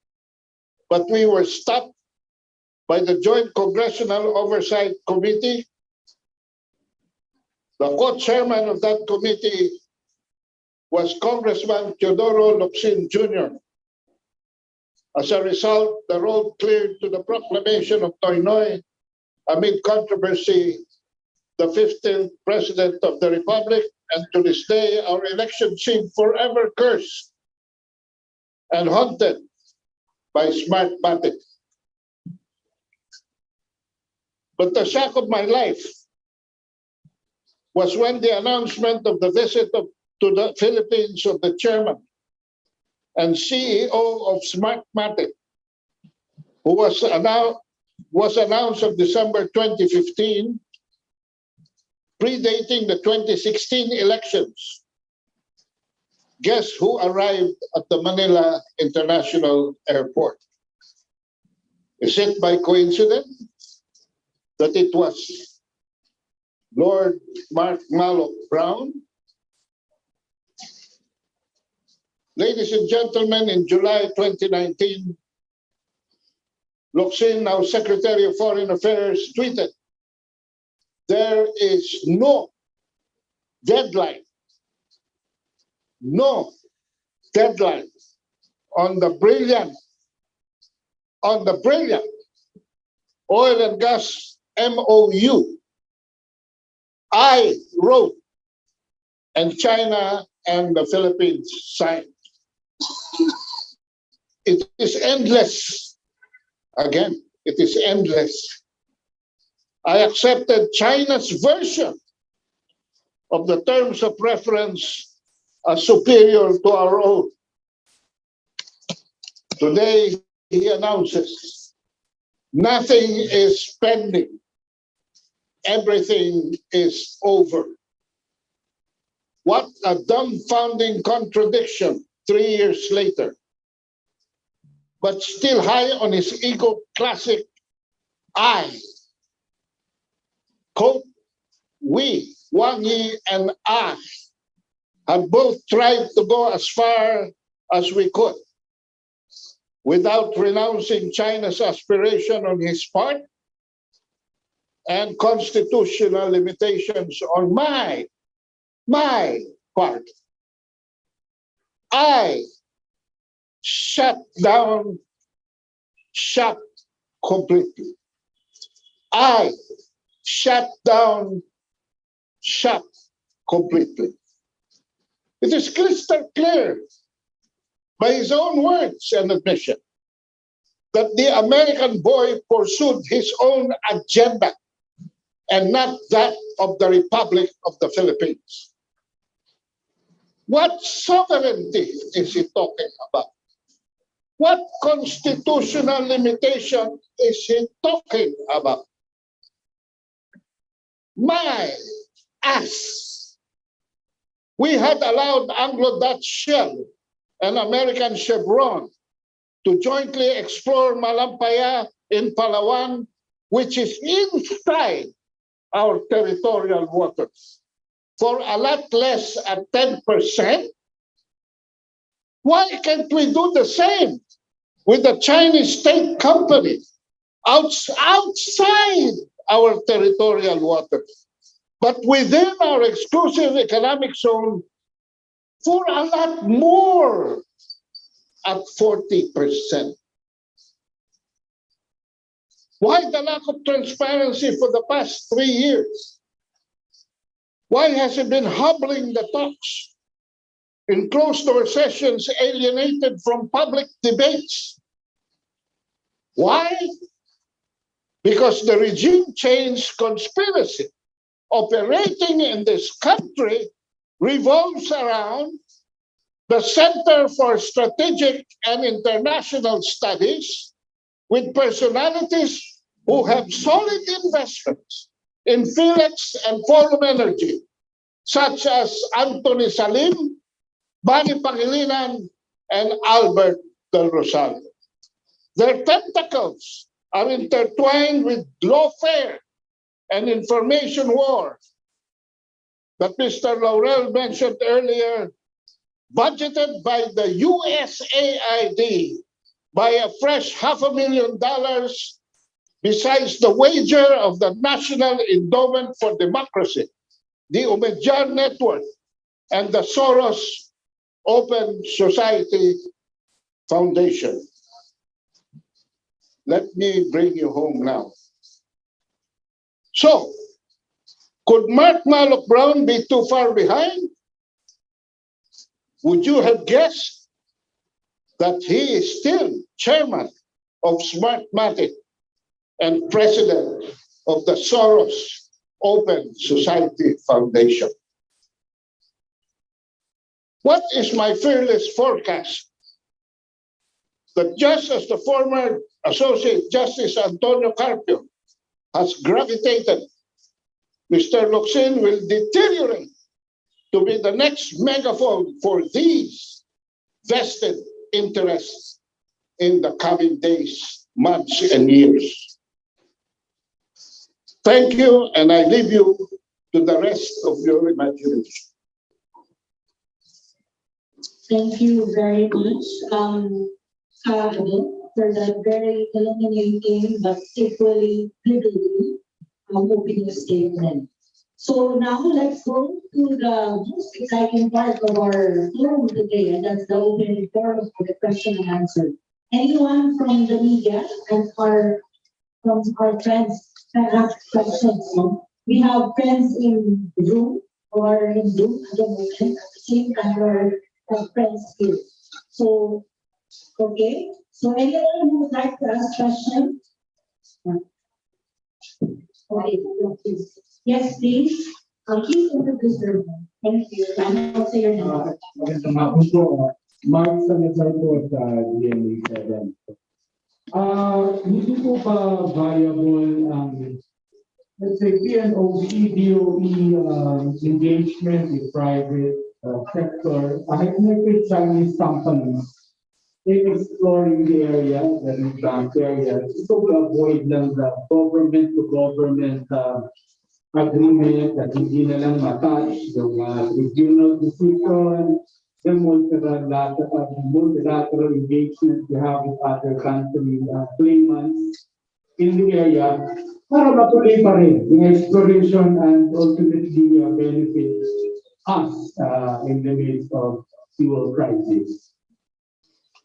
but we were stopped by the Joint Congressional Oversight Committee. The co-chairman of that committee was Congressman Teodoro Locsin Jr. As a result, the road cleared to the proclamation of Noynoy amid controversy, the 15th President of the Republic, and to this day, our election seemed forever cursed and haunted by Smartmatic. But the shock of my life was when the announcement of the visit to the Philippines of the chairman and CEO of Smartmatic, who was announced on December 2015, predating the 2016 elections. Guess who arrived at the Manila International Airport? Is it by coincidence that it was Lord Mark Malloch Brown? Ladies and gentlemen, in July 2019, Locsin, now Secretary of Foreign Affairs, tweeted, "There is no deadline no deadline on the brilliant oil and gas MOU I wrote and China and the Philippines signed. It is endless. Again, it is endless. I accepted China's version of the terms of reference as superior to our own. Today, he announces nothing is pending. Everything is over. What a dumbfounding contradiction 3 years later. But still high on his ego classic, I, quote, we, Wang Yi and I, have both tried to go as far as we could without renouncing China's aspiration on his part and constitutional limitations on my part. I shut down shop completely. I shut down shop completely. It is crystal clear by his own words and admission that the American boy pursued his own agenda and not that of the Republic of the Philippines. What sovereignty is he talking about? What constitutional limitation is he talking about? My ass. We had allowed Anglo-Dutch Shell and American Chevron to jointly explore Malampaya in Palawan, which is inside our territorial waters, for a lot less at 10%. Why can't we do the same with the Chinese state company outside our territorial waters, but within our exclusive economic zone for a lot more at 40%? Why the lack of transparency for the past 3 years? Why has it been hobbling the talks in closed-door sessions, alienated from public debates? Why? Because the regime change conspiracy operating in this country revolves around the Center for Strategic and International Studies, with personalities who have solid investments in Felix and Forum Energy, such as Anthony Salim, Manny Pangilinan, and Albert Del Rosario. Their tentacles are intertwined with lawfare and information war that Mr. Laurel mentioned earlier, budgeted by the USAID by a fresh $500,000, besides the wager of the National Endowment for Democracy, the Umedjar Network, and the Soros Open Society Foundation. Let me bring you home now. So, could Mark Malloch Brown be too far behind? Would you have guessed that he is still chairman of Smartmatic and president of the Soros Open Society Foundation? What is my fearless forecast? That just as the former Associate Justice Antonio Carpio has gravitated, Mr. Locsin will deteriorate to be the next megaphone for these vested interests in the coming days, months, and years. Thank you, and I leave you to the rest of your imagination. Thank you very much, for that very illuminating but equally legally opening statement. So now let's go to the most exciting part of our forum today, and that's the open forum for the question and answer. Anyone from the media and from our friends can ask questions. We have friends in Zoom or in Zoom at the moment. At the same time, we have friends here. So, okay. So anyone who would like to ask questions? Okay, please. Yes, please. Please introduce yourself. Thank you. And also your name. Magandang hapon po. Mark Sanazar po at GMA7. Hindi po ba viable ang, let's say, PNOC, DOE engagement with private sector, connected Chinese companies in exploring the area, the revamped area, to avoid lang the government-to-government agreement that hindi na lang matouch yung regional decision, the multilateral engagement we have with other country claimants in the area para matuloy pa rin yung exploration and ultimately benefit us in the midst of fuel crisis.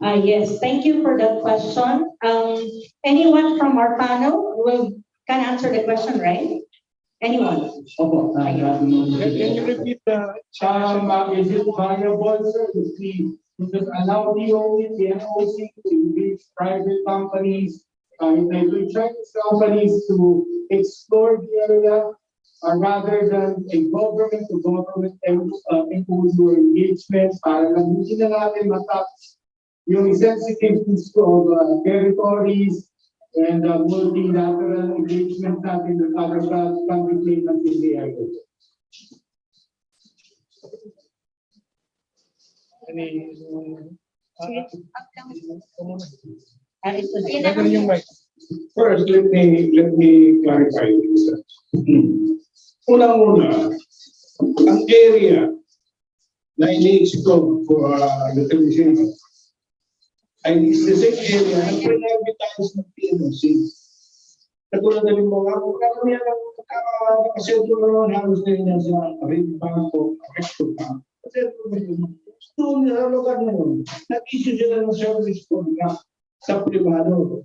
Yes, thank you for that question. Anyone from our panel can answer the question, right? Anyone? Opo, Can you repeat the is it viable, sir, to allow DOE, PNOC to engage private companies, Chinese companies to explore the area rather than a government-to-government imposed engagement para lang hindi na natin matouch yung sensitivities of territories and multilateral engagement natin with other country claimants in the area. First, let me clarify this. Unang-una, ang area na ini-explore for utilization ay is the same area na pinag-vitalize ng PNOC. Katulad na rin mga kung karamihan ng nakasentro naman halos na yun sa Red Bank o Recto Bank. Kasentro na yun. Doon na lugar na yun. Nag-issue sila ng service contract sa privado.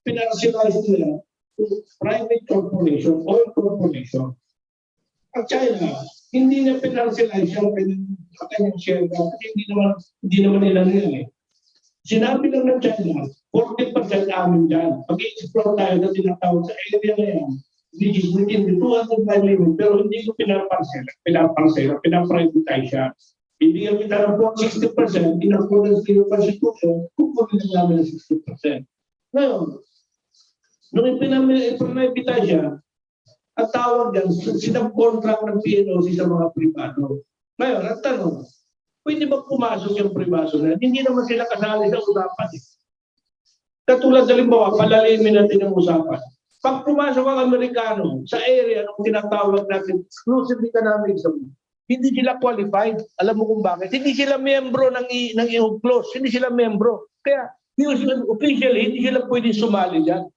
Pinarcelize nila to private corporation, oil corporation. Ang China, hindi na pinarcelize yung kanyang share kasi hindi naman nila nila eh. Sinabi lang ng China, 40% amin dyan. Pag-i-explore tayo na tinatawag sa area na yan, which is within the 200 mile limit, pero hindi ko pinaprivatize siya. Hindi kami kita ng 60%, in accordance with the Constitution, kukunin na namin ng 60%. Ngayon, nung ipinamitahe siya, ang tawag yan, sinab-contract ng PNOC sa mga privado. Ngayon, ang tanong, pwede ba pumasok yung privado na? Hindi naman sila kasali sa usapan. Katulad halimbawa, palalimin natin yung usapan. Pag pumasok ang Amerikano sa area ng tinatawag natin exclusive economic zone, hindi sila qualified. Alam mo kung bakit? Hindi sila miyembro ng UNCLOS. Hindi sila miyembro. Kaya officially, hindi sila pwede sumali dyan.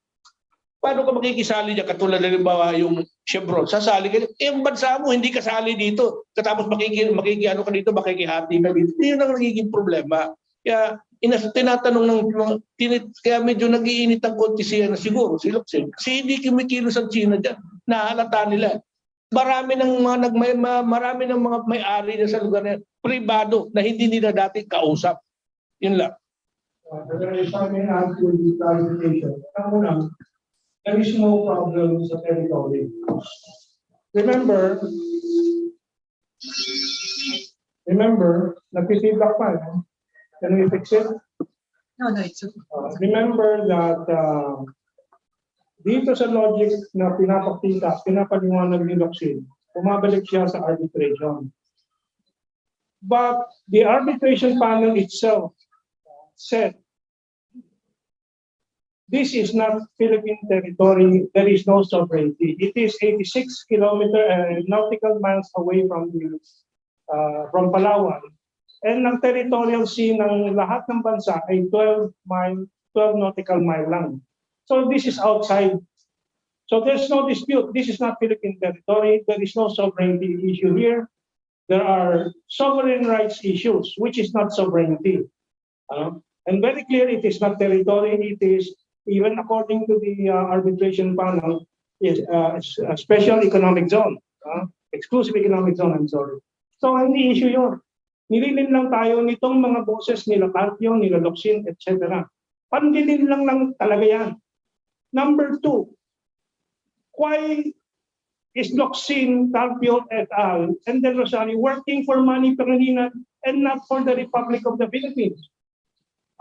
Paano ka makikisali dyan? Katulad halimbawa yung Chevron. Sasali ka dyan. Yung bansa mo, hindi kasali dito. Katapos makikiano ka dito, makikihati ka dito. Hindi yun ang nagiging problema. Kaya tinatanong kaya medyo nag-iinit ang konti siya na siguro, si Locsin. Kasi hindi kumikilos ang China dyan. Nahalata nila. Marami ng mga may-ari na sa lugar na pribado na hindi nila dati kausap. Yun lang. If I may ask you this clarification, there is no problem sa territory. Remember, nag-feedback pa. Can we fix it? No, it's okay. Remember that dito sa logic na pinapaliwanag ni Locsin, bumabalik siya sa arbitration. But the arbitration panel itself said, this is not Philippine territory, there is no sovereignty. It is 86 nautical miles away from Palawan. And ang territorial sea ng lahat ng bansa ay 12 nautical mile lang. So this is outside. So there's no dispute. This is not Philippine territory. There is no sovereignty issue here. There are sovereign rights issues, which is not sovereignty. And very clear, it is not territory. It is, even according to the arbitration panel, is a special economic zone, exclusive economic zone, I'm sorry. So hindi issue yun. Nililin lang tayo nitong mga boses nila Carpio, nila Locsin, etc. Pandilin lang talaga yan. Number 2, why is Locsin, Carpio, et al., and Del Rosario working for Manny Pangilinan and not for the Republic of the Philippines?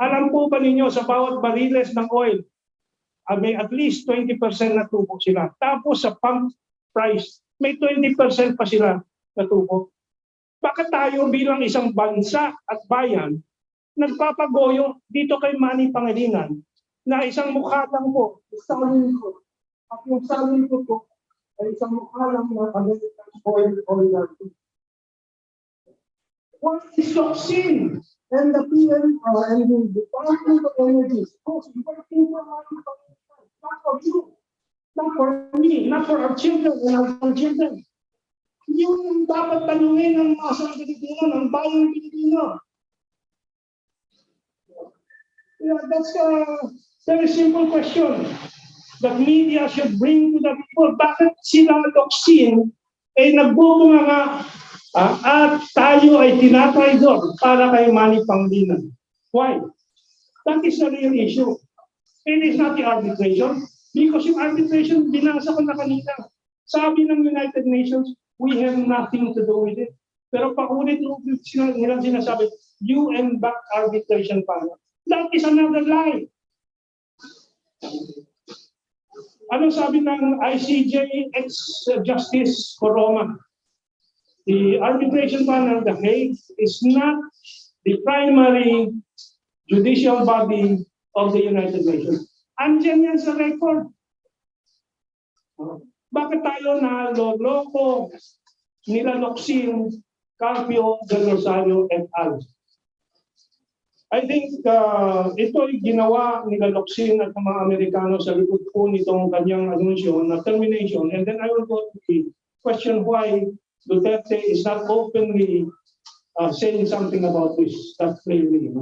Alam po ba ninyo, sa bawat bariles ng oil, may at least 20% na tubo sila. Tapos sa pump price, may 20% pa sila na tubo. Bakit tayo bilang isang bansa at bayan, nagpapagoyo dito kay Manny Pangilinan na isang mukha lang po, salin ko. At yung salin ko po, ay isang mukha lang na American oil oligarchy. What is Locsin and the PM and the Department of Energy? Of course, working for Manny Pangilinan, not for you, not for me, not for our children and our grandchildren. Yung dapat tanungin ng masang Pilipino, ng bayang Pilipino. Yeah, that's a very simple question that media should bring to the people. Bakit sila Locsin ay nagbubunga nga at tayo ay tinatraidor para kay Manny Pangilinan? Why? That is a real issue. It is not the arbitration, because yung arbitration, binasa ko na kanina. Sabi ng United Nations, we have nothing to do with it. Pero paulit-ulit nilang sinasabi, UN-backed arbitration panel. That is another lie. Anong sabi ng ICJ ex-Justice Coroma? The arbitration panel, the Hague, is not the primary judicial body of the United Nations. Andiyan yan sa record. Bakit tayo naloloko nila Locsin, Carpio, Del Rosario, et al.? I think ito ay ginawa nila Locsin at mga Amerikano sa likod po nitong kanyang anunsyo na termination. And then I will go to the question why Duterte is not openly saying something about this that clearly.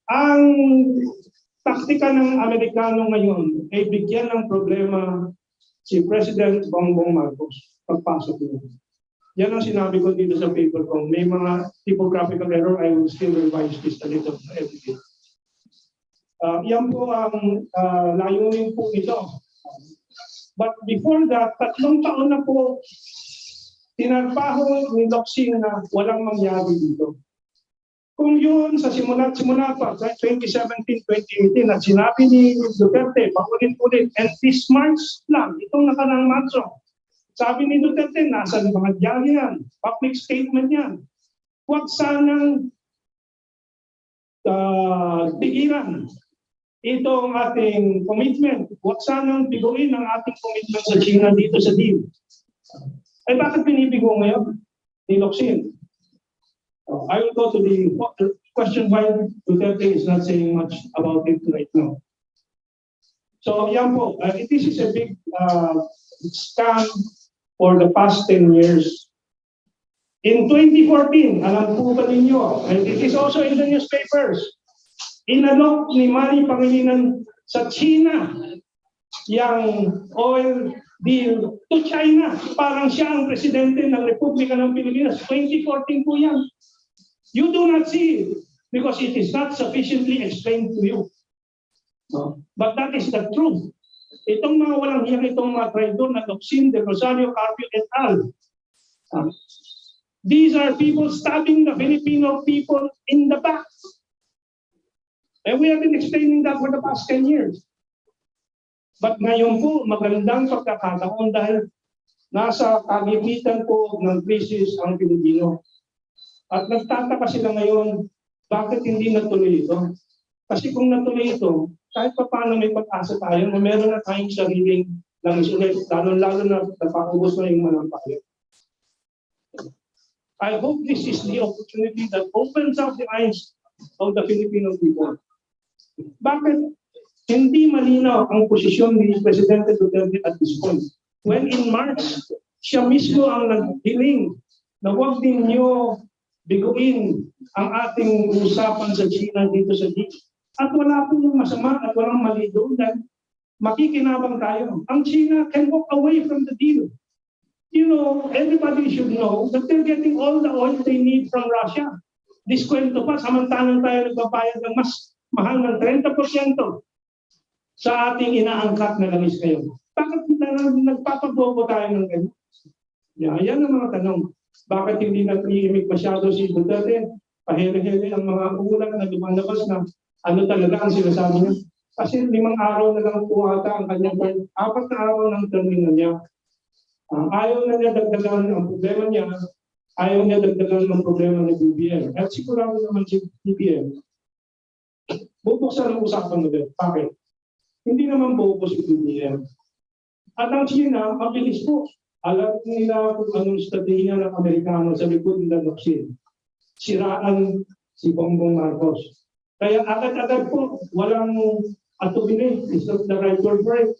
Ang taktika ng Amerikano ngayon ay bigyan ng problema si President Bongbong Marcos pagpasok niya. Yan ang sinabi ko dito sa paper ko. May mga typographical error, I will still revise this a little every day. Yan po ang layunin po ito. But before that, 3 taon na po tinarpaho ni Locsin na walang mangyari dito. Kung yun sa simula pa, sa 2017-2018, at sinabi ni Duterte, paulit-ulit, and this March lang, itong nakarang Marso, sabi ni Duterte, nasa mga diyan yan, public statement yan. Huwag sanang tigilan itong ating commitment. Huwag sanang biguin ang ating commitment sa China dito sa deal. Eh bakit pinibigo ngayon ni Locsin? I will go to the question why Duterte is not saying much about it right now. So yan po, this is a big scam for the past 10 years. In 2014, alam po ba ninyo, and it is also in the newspapers, inalok ni Manny Pangilinan sa China yung oil deal to China. Parang siya ang presidente ng Republika ng Pilipinas. 2014 po yan. You do not see it because it is not sufficiently explained to you. But that is the truth. Itong mga walang hiyang, itong mga traidor na Locsin, Del Rosario, Carpio, et al. These are people stabbing the Filipino people in the back. And we have been explaining that for the past 10 years. But ngayon po, magandang pagkakataon dahil nasa kagipitan po ng krisis ang Pilipino. At nagtataka sila ngayon, bakit hindi natuloy ito? Kasi kung natuloy ito, kahit pa paano may pag-asa tayo, na meron na tayong sariling langis ulit, lalo na napakubos na yung manampayo. I hope this is the opportunity that opens up the eyes of the Filipino people. Bakit hindi malinaw ang posisyon ni Presidente Duterte at this point? When in March, siya mismo ang naghiling na huwag ninyo biguin ang ating usapan sa China dito sa G. At wala po yung masama at walang mali doon dahil makikinabang tayo. Ang China can walk away from the deal. You know, everybody should know that they're getting all the oil they need from Russia. Diskwento pa, samantalang tayo nagbabayad ng mas mahal ng 30% sa ating inaangkat na langis ngayon. Bakit nagpapabobo tayo ng ganyan? Yan ang mga tanong. Bakit hindi natriimik masyado si Duterte? Pahiri-hiri ang mga ulat na lumalabas na ano talaga ang sinasabi niya. Kasi 5 araw na lang po ata ang kanyang 4 na araw ng termino niya. Ayaw na niya dagdagan ang problema niya. Ayaw niya dagdagan ang problema ng BBM. At sigurado naman si BBM. Bubuksan ang usapan ulit. Bakit? Hindi naman bobo si BBM. At ang China, mabilis po. Alam nila kung anong strategiya ng Amerikano sa likod ng Denounce. Siraan si Bongbong Marcos. Kaya agad-agad po, walang atubili. It's not the right word for it.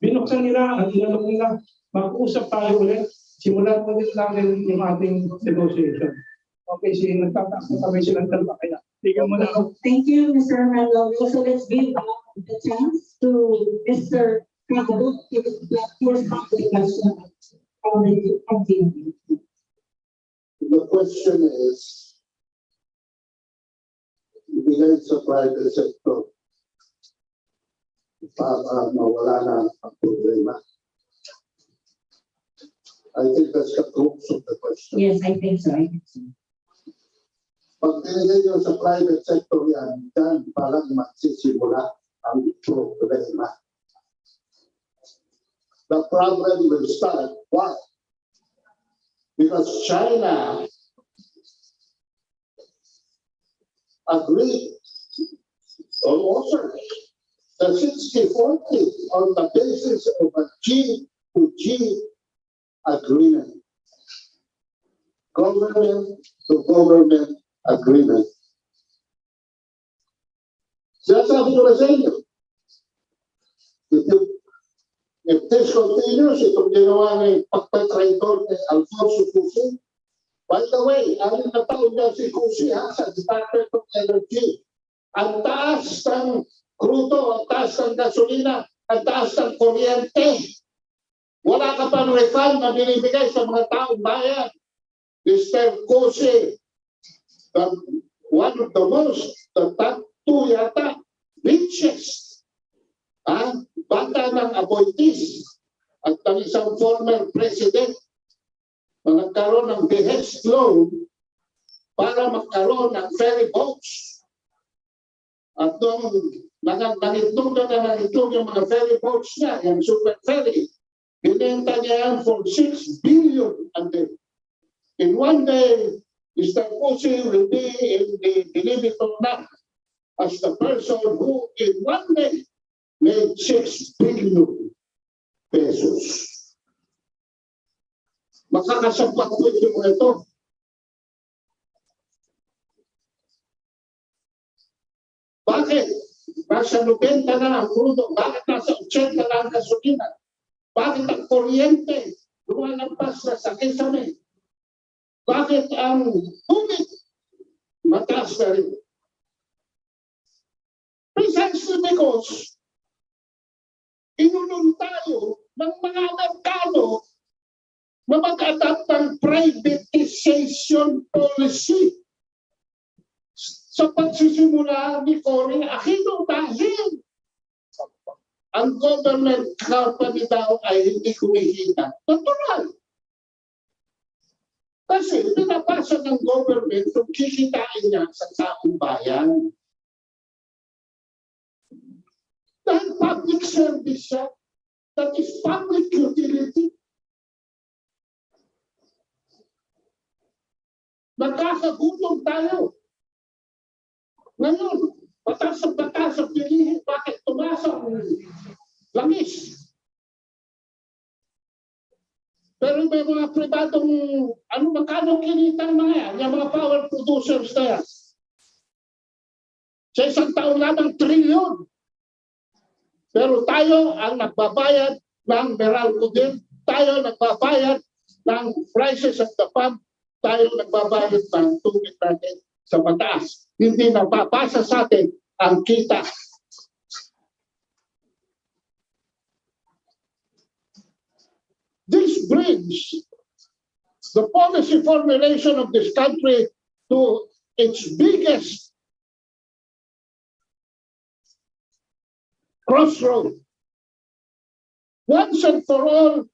Binuksan nila at inanong nila, mag-usap tayo ulit. Simulan ulit natin yung ating negotiation. Okay, nagtataas na kami silang dalawa. Kaya, tignan mo na. Thank you, Mr. Manlo. So let's give the chance to Mr. President to first public question. The question is, ibigay sa private sector para mawala na ang problema. I think that's the crux of the question. Yes, I think so. Pag binigay nyo sa private sector yan, dyan parang magsisimula ang problema. The problem will start. Why? Because China agreed or offered the 60-40 on the basis of a G-to-G agreement. Government-to-government agreement. Sinasabi ko na sa inyo, if this continues, itong ginawa ng pagpatraitor ni Alfonso Cusi. By the way, aling na taon na si Cusi sa Department of Energy. Ang taas ng krudo, ang taas ng gasolina, ang taas ng kuryente. Wala ka pang refund na binibigay sa mga taong bayan. Mr. Cusi, one of the top 2 yata, richest. Bata ng appointees at ang isang former president na nagkaroon ng behest loan para magkaroon ng ferry boats. At nung nangitlog na yung mga ferry boats niya, yung super ferry, binenta niya yan for 6 billion a day. In one day, Mr. Cusi will be in the believe it or not as the person who in one day made 6 billion pesos. Makakasapat po yung ito. Bakit? Nasa 90 na ang crudo. Bakit nasa 80 na ang gasolina? Bakit ang kuryente lumalampas na sa kisame? Bakit ang tubig mataas na rin? Precisely because inulong tayo ng mga Amerikano na mag-adapt ng privatization policy sa pagsisimula ni Cory Aquino dahil ang government company daw ay hindi kumikita. Natural. Kasi pinapasa ng government kung kikitain niya sa taong bayan. Dahil public service siya, that is public utility. Nagkakagutom tayo. Ngayon, batas sa pilihin, bakit tumasa ang langis? Pero may mga pribadong, magkano kinita ng mga yan, yung mga power producers na yan. Sa isang taon lamang, trilyon. Pero tayo ang nagbabayad ng Meralco din. Tayo nagbabayad ng prices of the pump. Tayo nagbabayad ng tubig natin sa mataas. Hindi napapasa sa atin ang kita. This brings the policy formulation of this country to its biggest crossroad. Once and for all,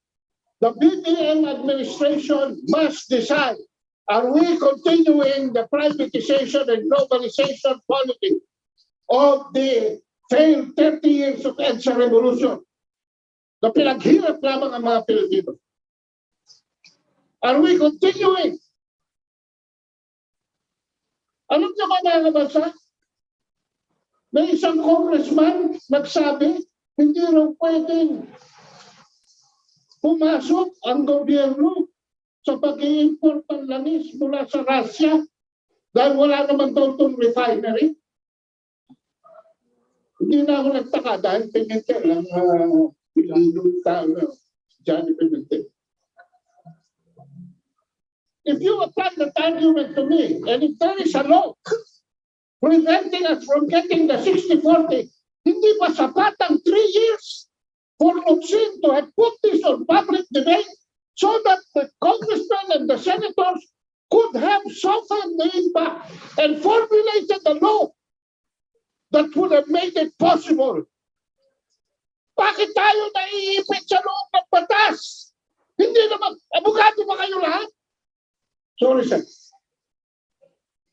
the BBM administration must decide, are we continuing the privatization and globalization policy of the failed 30 years of EDSA revolution na pinaghirap lamang ang mga Pilipino? Are we continuing? Alam niyo ba mga kabasa? May isang congressman nagsabi, hindi raw pwedeng pumasok ang gobyerno sa pag-i-import ng langis mula sa Russia dahil wala naman daw itong refinery. Hindi na ako nagtaka dahil Pimentel ang Johnny Pimentel. If you apply that argument to me, and if there is a law preventing us from getting the 60-40, hindi ba sapat ang 3 years for Locsin to have put this on public debate so that the congressmen and the senators could have softened the impact and formulated a law that would have made it possible? Bakit tayo naiipit sa loob ng batas? Hindi naman, abogado ba kayo lahat? Sorry, sir.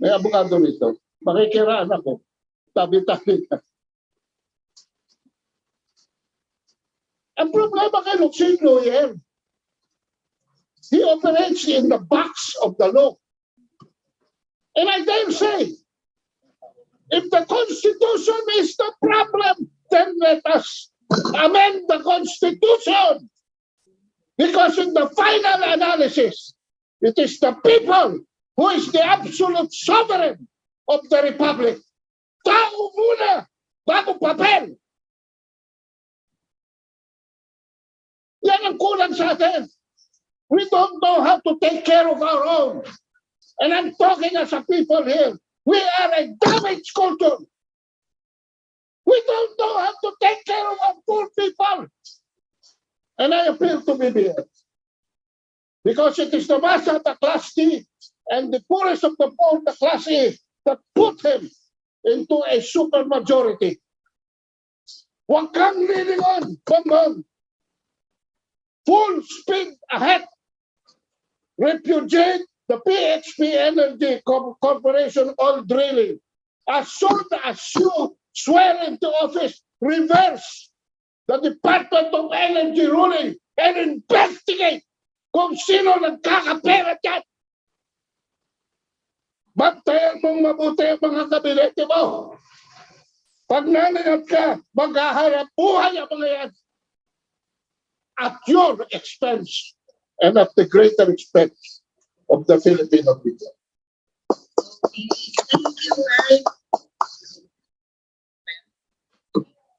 May abogado nito. Makikiraan ako. Tabi-tabi ka. Ang problema kay Locsin lawyer, he operates in the box of the law. And I dare say, if the Constitution is the problem, then let us amend the Constitution. Because in the final analysis, it is the people who is the absolute sovereign of the Republic. Tao muna, bago papel. Yan ang kulang sa atin. We don't know how to take care of our own. And I'm talking as a people here. We are a damaged culture. We don't know how to take care of our poor people. And I appeal to BBM. Because it is the massa, the class D, and the poorest of the poor, the class E, that put him into a supermajority. Huwag kang lilingon, Bongbong. Full speed ahead. Repudiate the PHP Energy Corporation oil drilling. As soon as you swear into office, reverse the Department of Energy ruling and investigate kung sino nagkakapera dyan. Bantayan mong mabuti ang mga kabinete mo. Pag nanayat ka, maghaharap buhay ang mga yan at your expense and at the greater expense of the Filipino people.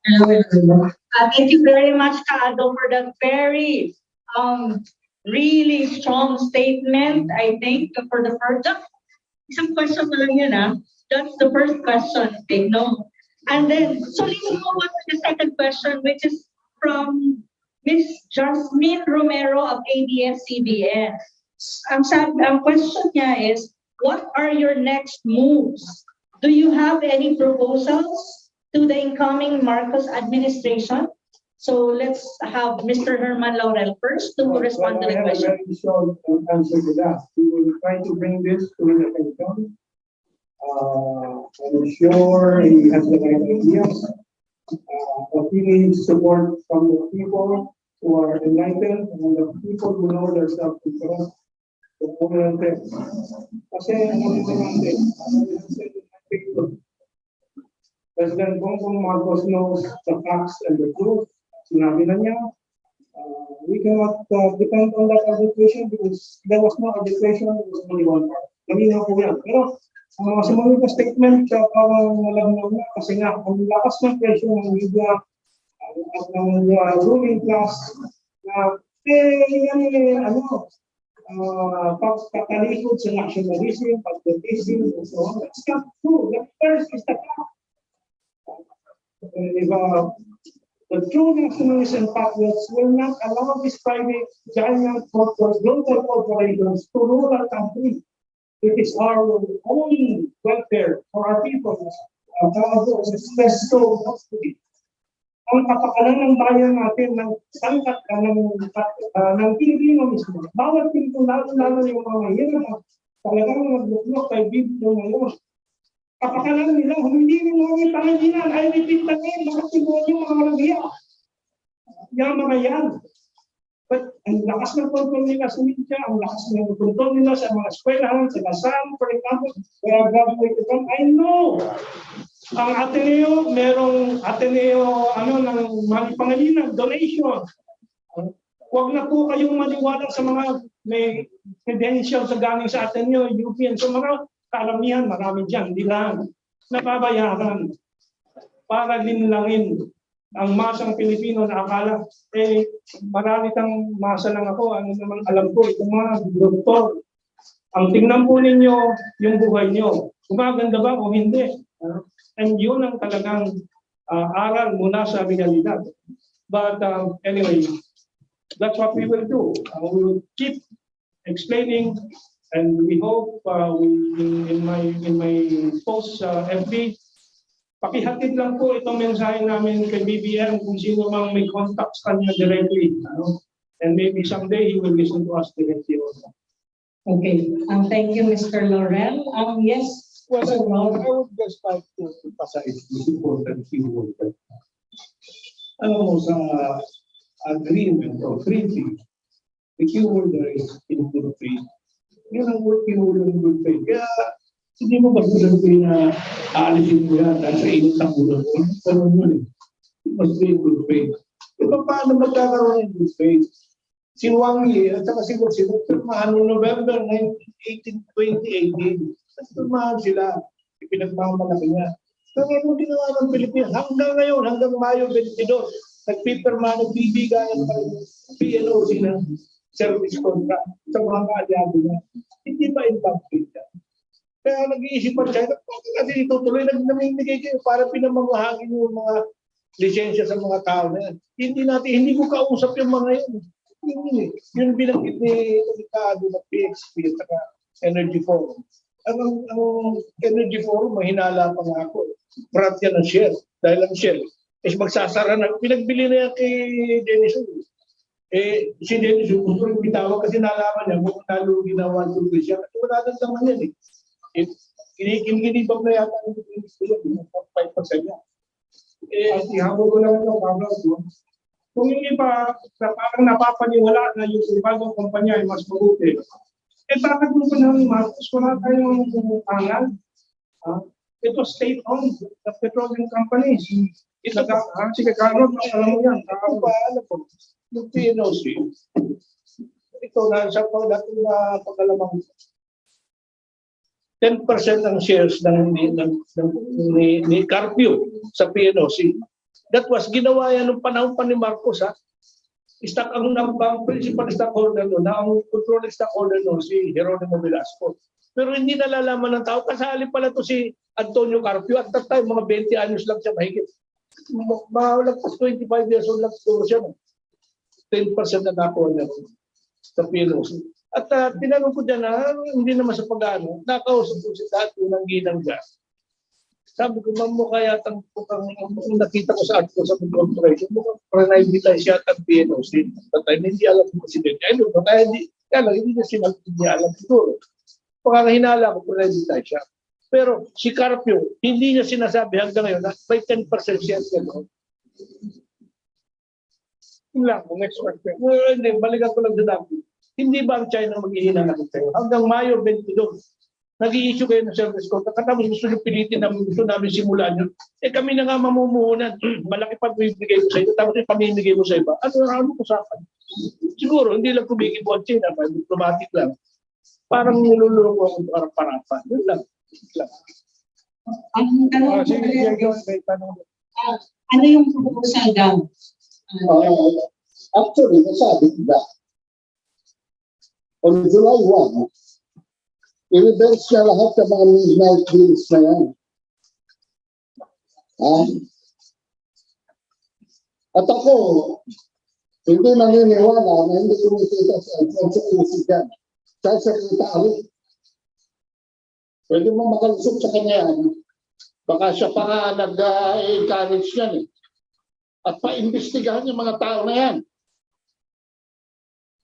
Thank you very much. Thank you very much, Kaado, for that very really strong statement. I think for the first, isang question na lang yun, that's the first question. Okay, no. And then, so let's move on to the second question, which is from Ms. Jasmine Romero of ABS-CBN. Ang question niya is, what are your next moves? Do you have any proposals to the incoming Marcos administration? So let's have Mr. Herman Laurel first to respond to the question. I have a very short answer to that. We will try to bring this to the attention. I'm sure he has the right ideas. But he needs support from the people who are enlightened and the people who know their self-control. Kasi President Bongbong Marcos knows the facts and the truth. Sinabi na niya, we cannot depend on that arbitration because there was no arbitration, there was only one part. Naminaw po yan. Pero Sumunod na statement, parang malabnaw na kasi nga, ang lakas ng presyo ng media at ng ruling class na pagkakalikod sa nationalism, patriotism, and so on. That's not true. The first is the fact. The true nationalists and patriots will not allow these private giant corporate global corporations to rule our country. It is our own welfare for our people. Ang kapakanan ng bayan natin ng sangkat ng Pilipino mismo. Bawat Pilipino, lalo yung mga hirap, talagang nagbuklok kay Biblo ngayon. Kapakanan nila, hindi rin mga Panginoon, ay repeat again, mga Pilipino, mga Maragya. Yung mga yan. But ang lakas ng kontrol nila sa media, ang lakas ng kontrol nila sa mga eskwelahan, sa Lasal, for example, where I graduated from, I know. Ang Ateneo, merong Ateneo, ng Pangalinan, donation. Huwag na po kayong maniwala sa mga may credentials sa galing sa Ateneo, UPN. So mga karamihan, marami dyan, hindi lang. Nababayaran para linlangin ang masang Pilipino na akala, marami kang masa lang ako, ano naman alam ko, itong mga doktor. Ang tingnan po ninyo yung buhay nyo. Gumaganda ba o hindi? And yun ang talagang aral muna sa realidad. But anyway, that's what we will do. We will keep explaining, and we hope in my post FB, pakihatid lang po itong mensahe namin kay BBM kung sino mang may contacts kanya directly. And maybe someday he will listen to us directly also. Okay. Thank you, Mr. Laurel. Yes. Well, I would just like to emphasize this important keyword. Sa agreement or treaty, the keyword there is in good faith. Yun ang keyword in good faith. Kaya hindi mo ba sasabihin na aalisin mo yan dahil sa init ng ulo mo? Ganun yun eh. It must be in good faith. Paano magkakaroon ng good faith? Si Wang Yi at saka si Pirmahan noong November 2018. Pirmahan sila. Ipinagmamalaki niya. Pero ano ginawa ng Pilipinas? Hanggang ngayon, hanggang Mayo 22, nagpipirmahan, nagbibigayan pa rin PNOC na service contract sa mga kaalyado niya. Hindi ba in bad faith yan? Kaya nag-iisipan siya, kasi itutuloy, namimigay kayo para pinamamahagin yung mga lisensya sa mga tao na yan. Hindi ko kausap yung mga yun. Yun binanggit ni Ricardo na PXP at saka Energy Forum. Ang Energy Forum, mahinala pa nga ako. Brat yan ng Shell. Dahil ang Shell, magsasara na. Pinagbili na yan kay Dennis. Si Dennis, gusto rin bitawag kasi nalaman niya kung nalugi na 1-2 siya. Kasi wala nang naman yan eh. Kinikinibag na yata ng Dennis ko yan. 5% niya. Ihabol ko lang ito, Pablo. Kung hindi pa parang napapaniwala na yung ibang kumpanya ay mas mabuti, bakit mo pa naman Marcos, wala tayong angal? Ito state-owned, the petroleum companies. Sige, Carlos, alam mo yan. Alam ko, yung PNOC, ito na sa pagkalamang 10% ang shares ni Carpio sa PNOC. That was ginawa yan nung panahon pa ni Marcos. Stock ang principal stockholder doon, ang controlling stockholder doon si Jeronimo Velasco. Pero hindi nalalaman ng tao, kasali pala to si Antonio Carpio. At that time, mga 20 anyos lang siya mahigit. Malagpas 25 years old lang siya. 10% na nakuha niya sa PNOC. At tinanong ko dyan na hindi naman sa pag-ano, nakausap ko si dati ng ginang dyan. Sabi ko, mukha yatang nakita ko sa article sa corporation, mukhang pranay-bitay siya at PNOC. Tatay, hindi alam ng presidente. Ayun, kaya hindi niya sinabi niya alam siguro. Pagkakahinala ko, pranay-bitay siya. Pero si Carpio, hindi niya sinasabi hanggang ngayon na may 10% siya. Yun lang, next question. Hindi, balikan ko lang sa dami. Hindi ba ang China mag-ihinala kayo? Hanggang Mayo 22. Nag-i-issue kayo ng service contract. Katapos gusto nyo pilitin na gusto namin simulan yun. Kami na nga mamumuhunan. Malaki pag bibigay mo sa iyo. Tapos ipamimigay mo sa iba. Ano usapan? Siguro, hindi lang kumikibo ang China. Diplomatic lang. Parang nilulungo ako para-parapan. Yun lang. Ang tanong ko Sige, ulit John, is, may tanong. ano yung proposal daw? Actually, nasabi ko na, on July 1, i-reverse na lahat ng mga midnight bills na yan. At ako, hindi naniniwala na hindi kumikita sa Alfonso Cusigan, sa sekretary. Pwede mo makalusok sa kanya yan. Baka siya pa nga nag-encourage yan eh. At pa-imbestigahan yung mga tao na yan.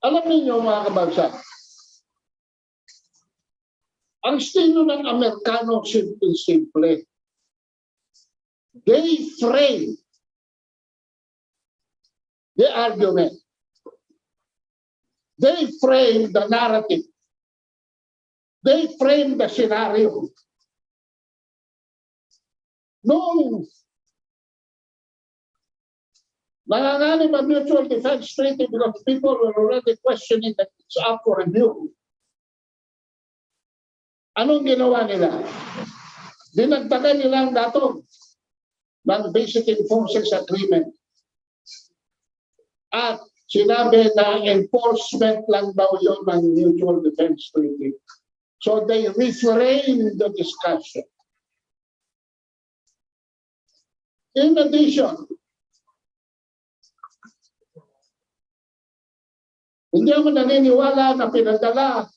Alam niyo mga kabansa, ang estilo ng Amerikano simple. They frame the argument. They frame the narrative. They frame the scenario. Noong nanganganib ang mutual defense treaty because people were already questioning that it's up for review. Anong ginawa nila? Dinagdagan nila ang dato ng Basic Enforcement Agreement. At sinabi na enforcement lang daw yun ng mutual defense treaty. So they reframed the discussion. In addition, hindi ako naniniwala na pinadala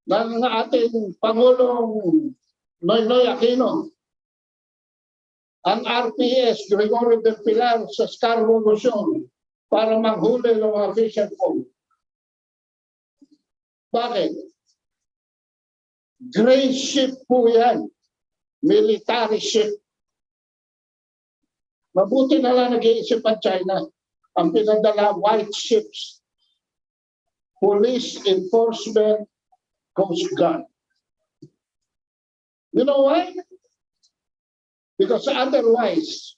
ng ating Pangulong Noynoy Aquino ang RPS, Gregorio del Pilar, sa Scarborough Luzon para manghuli ng mga fisher folk. Bakit? Gray ship po yan. Military ship. Mabuti na lang nag-iisip ang China. Ang pinadala, white ships. Police enforcement, Coast Guard. You know why? Because otherwise,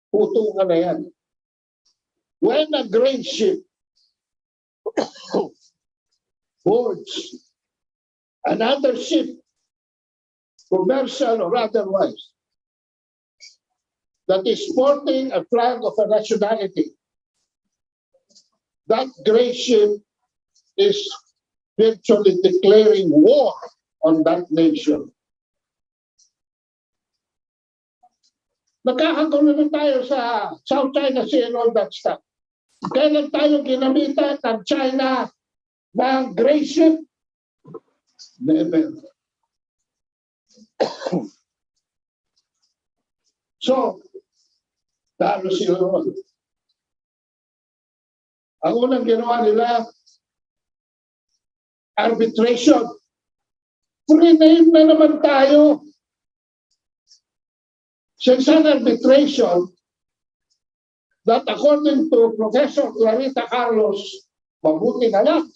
puto ka na yan. When a grain ship boards another ship, commercial or otherwise, that is sporting a flag of a nationality, that gray ship is virtually declaring war on that nation. Nagkakagulo na tayo sa South China Sea and all that stuff. Kailan tayo ginamitan ng China ng gray ship? Never. So, talo sila ron. Ang unang ginawa nila, arbitration. Pre-name na naman tayo. Since an arbitration that according to Professor Clarita Carlos, mabuti na lang,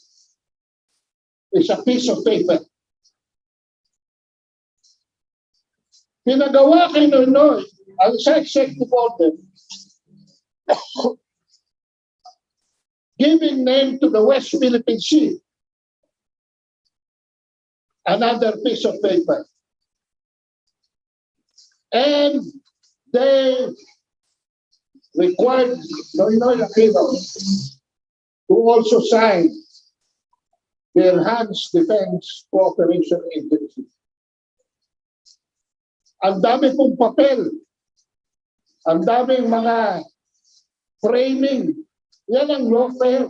is a piece of paper. Pinagawa kay Noynoy ang executive order giving name to the West Philippine Sea. Another piece of paper. And they required Noynoy Aquino to also sign the Enhanced Defense Cooperation Agency. Ang dami pong papel, ang daming mga framing, yan ang lawfare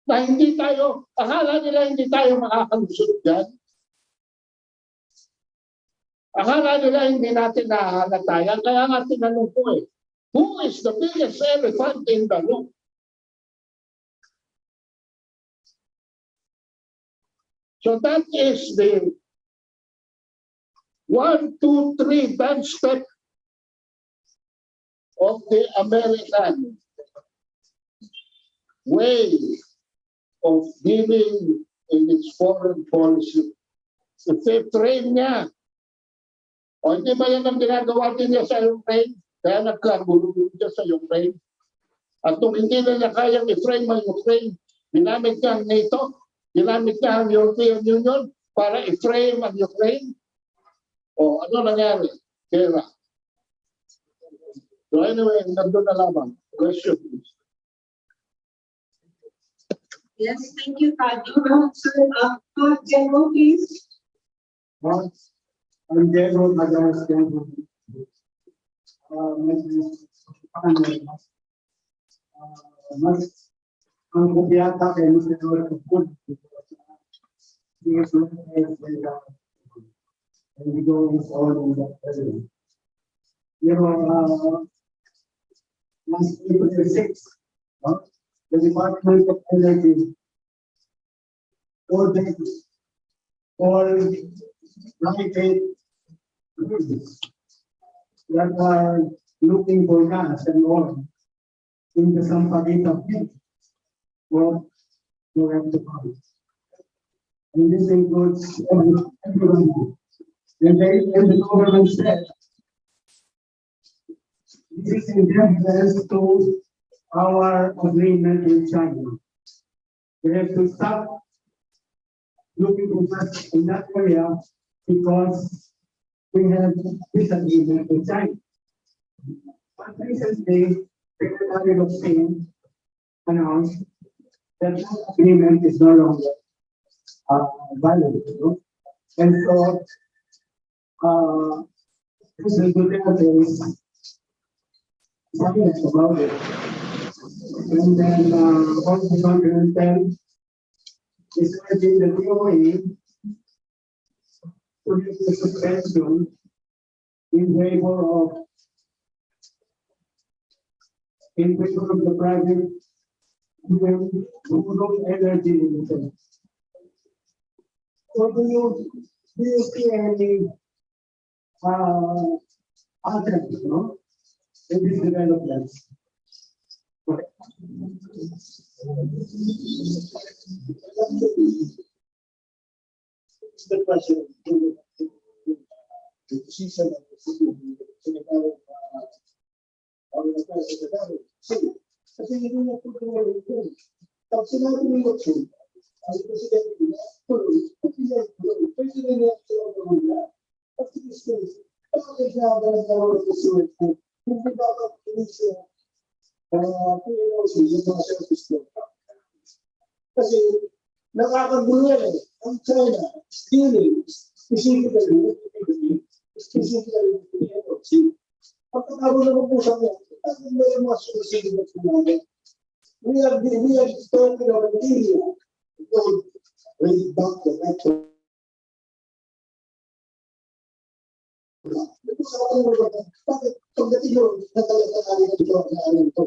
na hindi tayo, akala nila hindi tayo makakalusot dyan. Akala nila hindi natin nahalatayan, kaya nga tinanong ko who is the biggest elephant in the room? So that is the 1, 2, 3 bench step of the American way of dealing in its foreign policy. I-frame niya. O hindi ba yan ang ginagawa din niya sa Ukraine? Kaya nagkagulo niya sa Ukraine. At kung hindi na niya kayang i-frame ang Ukraine, ginamit niya ang NATO, ginamit niya ang European Union para i-frame ang Ukraine. O, ano nangyari? Kaya. So anyway, nandun na lamang. Question, please. Yes, thank you, Tajo. Sir, General, please. Ang Diego Madalas Diego. Mas ang kubiyata kay Mr. Food. And we go on in that area. You know, last April 6, the Department of Energy ordered all private groups that are looking for gas and oil in the Sampaguita field for the power. And this includes everyone. And the government said, this is in reference to our agreement with China. We have to stop looking for gas in that area because we have this agreement with China. But recently, Secretary of State announced that that agreement is no longer valid. And so, President Duterte is silent about it. And then, on 2010, is urging the DOE to give the suspension in favor of the private renewable energy limited. So do you see any alternatives, no? In these developments? The question the position of the Secretary Sige, kasi hindi na po tuloy ito. Pag sinabi ng election, ang presidente na tuloy, pwede na niya tuloy na. At gusto, bakit sinabi ng karoon ng presidente, hindi dapat inisya PNOC yung mga self-esteem. Kasi nakakagulo yan eh. Ang China, stealing, specifically PNOC. Pagkakaroon na po sa mga, may mga susunod na sinabi. We are talking about India. Don't read back the record. Bakit pagdating mo, natalatanarin na ito ang alam ito.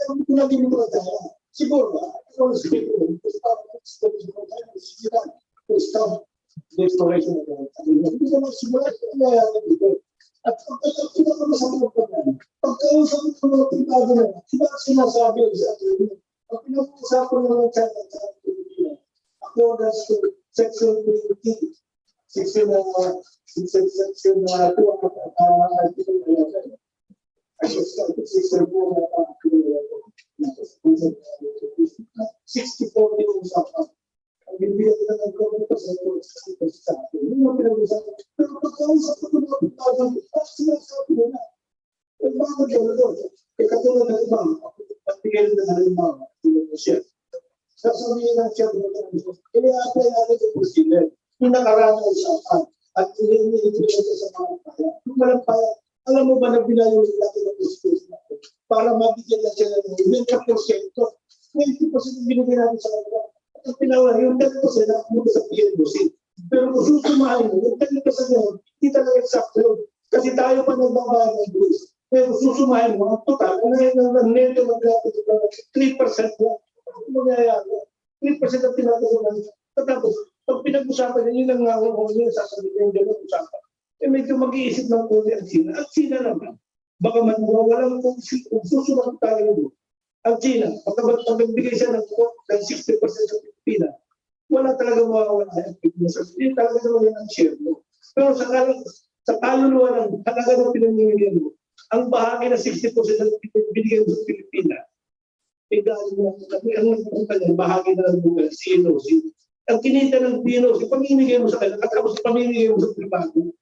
Kung pinagin mo na tayo, siguro, ako na siguro, to stop the exploration of the country. Hindi naman siguro, ito. At pagkakita ko na sa mga pagkakas, pagkausap ko mga privado na, iba sinasabi sa akin, pag pinag-usapan na ng China sa Pilipinas, accordance to Section 20, Section 2, Section 11, Section 4, 64 pinag-usapan. Ang bibigyan ko ng government sa akin. Hindi mo pinag-usapan. Pero pagkausap ko ng mga privado, sinasabi nila. Ang mga gano'n, katulad ng iba, patigil na ng iba, siya. Sasabihin ng siya, i-apply natin sa president, pinakaraan ng usapan, at iniinipin siya sa mga kaya. Kung walang kaya, alam mo ba na binayon natin ang president natin para mabigyan na siya ng 20%, 20% ang binigyan natin sa kanila. At ang pinawa, yung 10% na muna sa PNOC. Pero kung susumahin mo, yung 10% na hindi talaga exact yun. Kasi tayo pa nagbabayad ng buwis. Pero susumahin mo, ang total, ang neto mag-lapit ito, 3% lang. Ano mangyayari? 3% ang tinatasalan. Tapos, pag pinag-usapan yun ang nga yung sasabihin yung gano'n usapan. Eh medyo mag-iisip ng konti ang China. Ang China naman, baka man walang kung susunod tayo doon. Ang China, pag nagbigay siya ng 60% sa Pilipinas, wala talaga mawawala ang Pilipinas. Hindi talaga naman yan ang share mo. Pero sa kaluluwa ng talaga ng pinamimigyan mo, ang bahagi na 60% ng binigyan mo sa Pilipinas, ang bahagi na ng buwan, CNOC. Ang kinita ng Pino, ipamimigay mo sa kanila, at tapos ipamimigay mo sa pribado.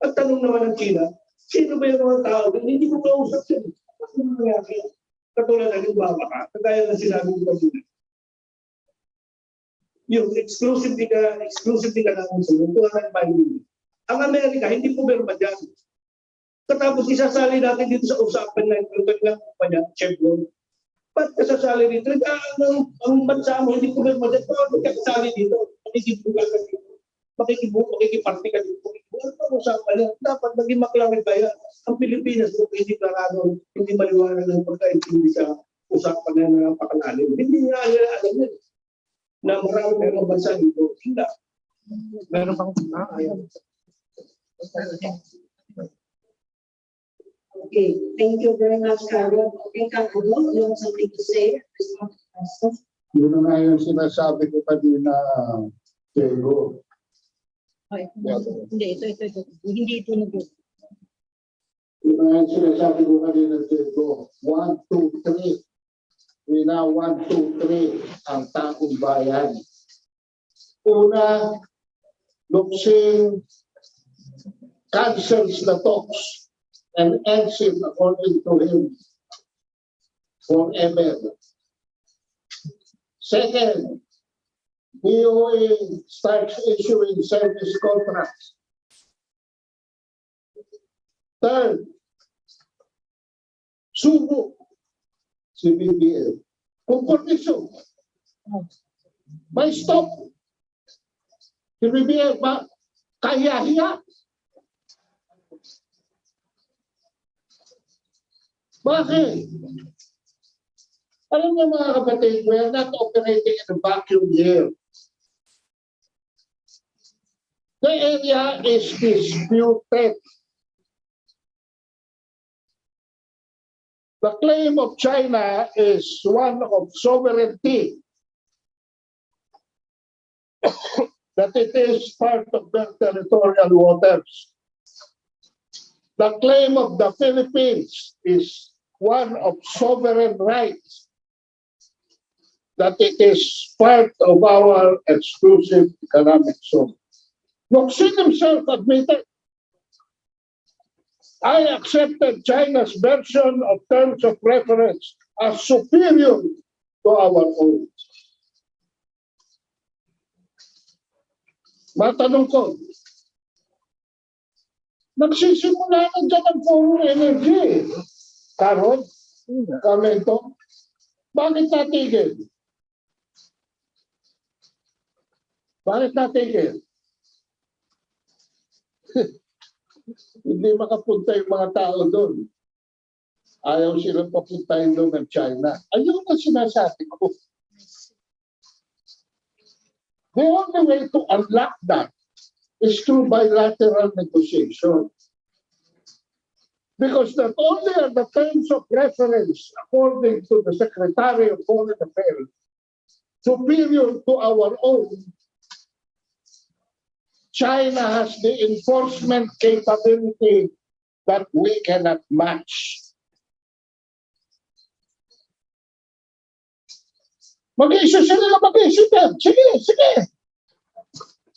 At tanong naman ng China, sino ba yung mga tao? Hindi mo kausap yun. Ano nangyari? Katulad ng baba ka, kagaya na sinabi ko kanina. Yung exclusively ka namin sa mundo, ang Amerika, hindi po meron ba dyan? Katapos isasali natin dito sa usapan na yung kanilang kumpanya, Chevron. Ba't kasasali dito? Ang bansa mo, hindi po meron ba dyan? Bakit kasasali dito? Makikibugal ka dito. Makikiparte ka dito. Ang usapan na, dapat maging maklarify yan. Ang Pilipinas, hindi klarado, hindi maliwanag ng pagkaintindi sa usapan na napakalalim. Hindi nga alam yun. Na marami merong bansa dito. Hindi. Meron pang ayaw. Okay, thank you very much, Carol. Okay, Carol, you have something to say? Yun na nga yung sinasabi ko kanina, Diego. Hindi, ito. Hindi ito na po. Yun na nga yung sinasabi ko kanina, Diego. 1, 2, 3. We now 1, 2, 3 ang taong bayan. Una, Luksing cancels the talks and ends it according to him forever. Second, DOA starts issuing service contracts. Third, subo si BBM. Kung permiso, may stop. Si BBM, kaya-hiya. Bakit? Alam niyo mga kapatid, we are not operating in a vacuum here. The area is disputed. The claim of China is one of sovereignty. That it is part of their territorial waters. The claim of the Philippines is one of sovereign rights. That it is part of our exclusive economic zone. Luksing himself admitted, I accepted China's version of terms of reference as superior to our own. Matanong ko, nagsisimula na dyan ang foreign energy. Karon, Mentong, bakit natigil? Bakit natigil? Hindi makapunta yung mga tao doon. Ayaw silang papuntahin doon ng China. Ayun ang sinasabi ko. The only way to unlock that is through bilateral negotiation. Because not only are the terms of reference, according to the Secretary of Foreign Affairs, superior to our own, China has the enforcement capability that we cannot match. Mag-issue sila, mag-issue yan. Sige.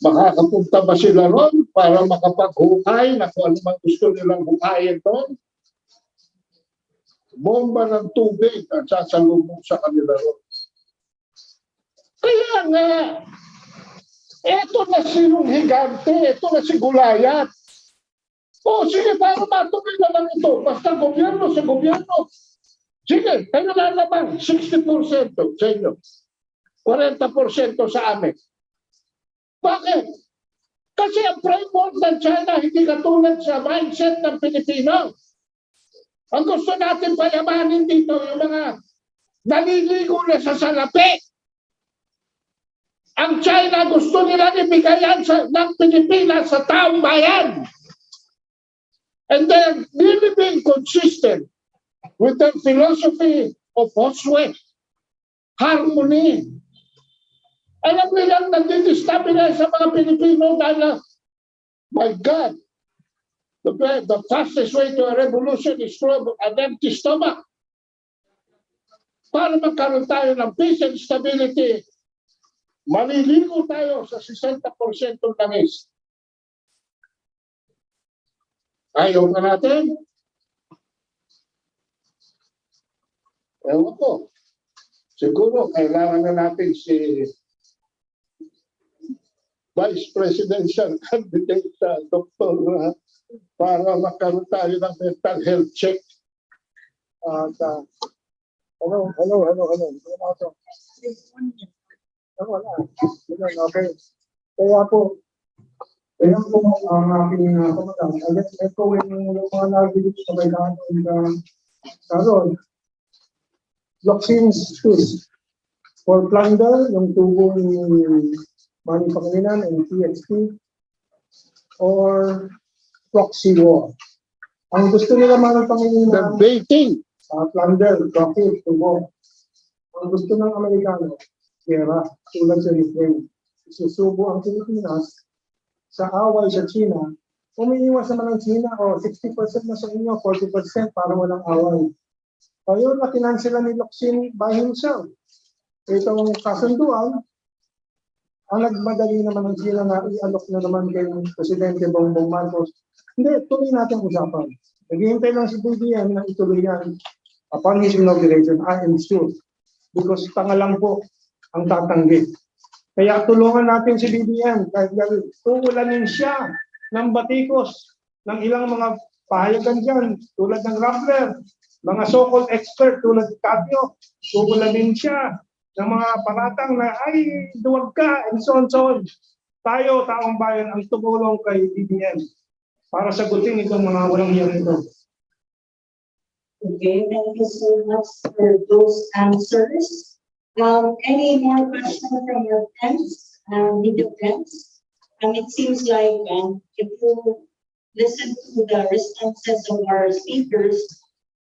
Makakapunta ba sila ron para makapag-hukay na kung ano man gusto nilang hukayin doon? Bomba ng tubig at sasalubong sa kanila ron. Kaya nga, eto na sinong higante, eto na si Gulayat. O sige, para matuloy na lang ito. Basta gobyerno sa gobyerno. Sige, kayo na naman, 60% sa inyo. 40% sa amin. Bakit? Kasi ang framework ng China hindi katulad sa mindset ng Pilipino. Ang gusto natin payamanin dito, yung mga naliligo na sa salapi. Ang China gusto nila ibigayan ng Pilipinas sa taong bayan. And they're really being consistent with their philosophy of Hoswe, harmony. Alam nilang nag-destabilize sa mga Pilipino dahil, my God, the fastest way to a revolution is through an empty stomach. Para magkaroon tayo ng peace and stability, Maliligo tayo sa 60% langis. Ayaw na natin. Ewan ko. Siguro kailangan na natin si Vice Presidential candidate sa doktor para magkaroon tayo ng mental health check. At ano? Okay. Kaya po ang aking kamatang. Ito yung mga nagbilis na kailangan ng karoon. Vaccines for plunder, yung tubo ni Manny Pangilinan and TXT, or proxy war. Ang gusto nila Manny Pangilinan, Debating. plunder, proxy, tubo. Ang gusto ng Amerikano, gera, tulad sa Ukraine. Isusubo ang Pilipinas sa away sa China. Umiiwas naman ang China, 60% na sa inyo, 40% para walang away. Ayun, nakinan sila ni Locsin by himself. Itong kasunduan, ang nagmadali naman ng China na i-alok na naman kay Presidente Bongbong Marcos. Hindi, tuloy natin usapan. Naghihintay lang si BBM na ituloy yan upon his inauguration, I am sure. Because tanga lang po ang tatanggi. Kaya tulungan natin si BBM kahit gawin. Tuulanin siya ng batikos ng ilang mga pahayagan dyan tulad ng Rappler, mga so-called expert tulad ni Capio. Tuulanin siya ng mga paratang na ay duwag ka and so on. Tayo, taong bayan, ang tumulong kay BBM para sagutin itong mga walang hiyang ito. Okay, thank you so much for those answers. Any more questions from your friends, media friends? It seems like if you listen to the responses of our speakers,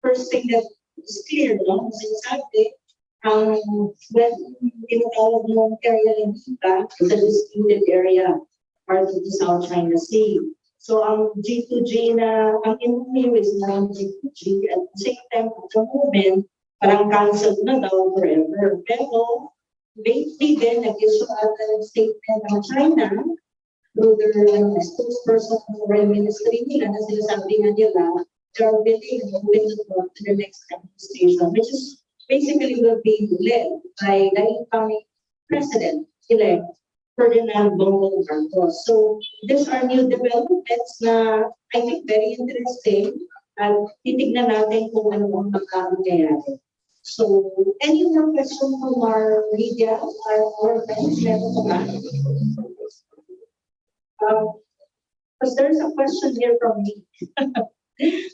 first thing that is clear, no? Sinasabi, when tinatawag ng area ng Iba, it's a disputed area, part of the South China Sea. So ang G2G na, ang MOU is now G2G, at the same time, at the moment, parang cancelled na daw forever. Pero, lately din, nag-issue ata ng statement ng China through their spokesperson ng foreign ministry nila na sinasabi nga nila, they are willing to open the door to the next administration, which is basically will be led by the incoming president-elect Ferdinand Bongbong Marcos. So these are new developments na I think very interesting at titignan natin kung ano ang magkakaroon. So any more questions from our media, our friends? Because there's a question here from me.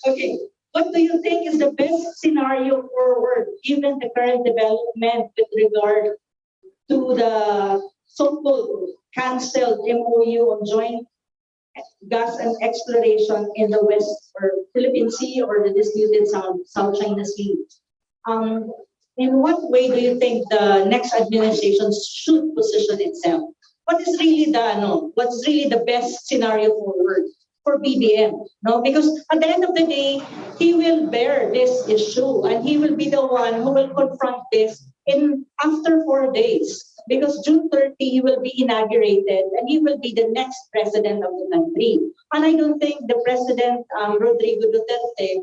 Okay, what do you think is the best scenario forward given the current development with regard to the so-called cancelled MOU on joint gas and exploration in the West or Philippine Sea or the disputed South China Sea? In what way do you think the next administration should position itself? What is really what's really the best scenario forward for BBM? No, because at the end of the day, he will bear this issue and he will be the one who will confront this after 4 days. Because June 30, he will be inaugurated and he will be the next president of the country. And I don't think the president, Rodrigo Duterte,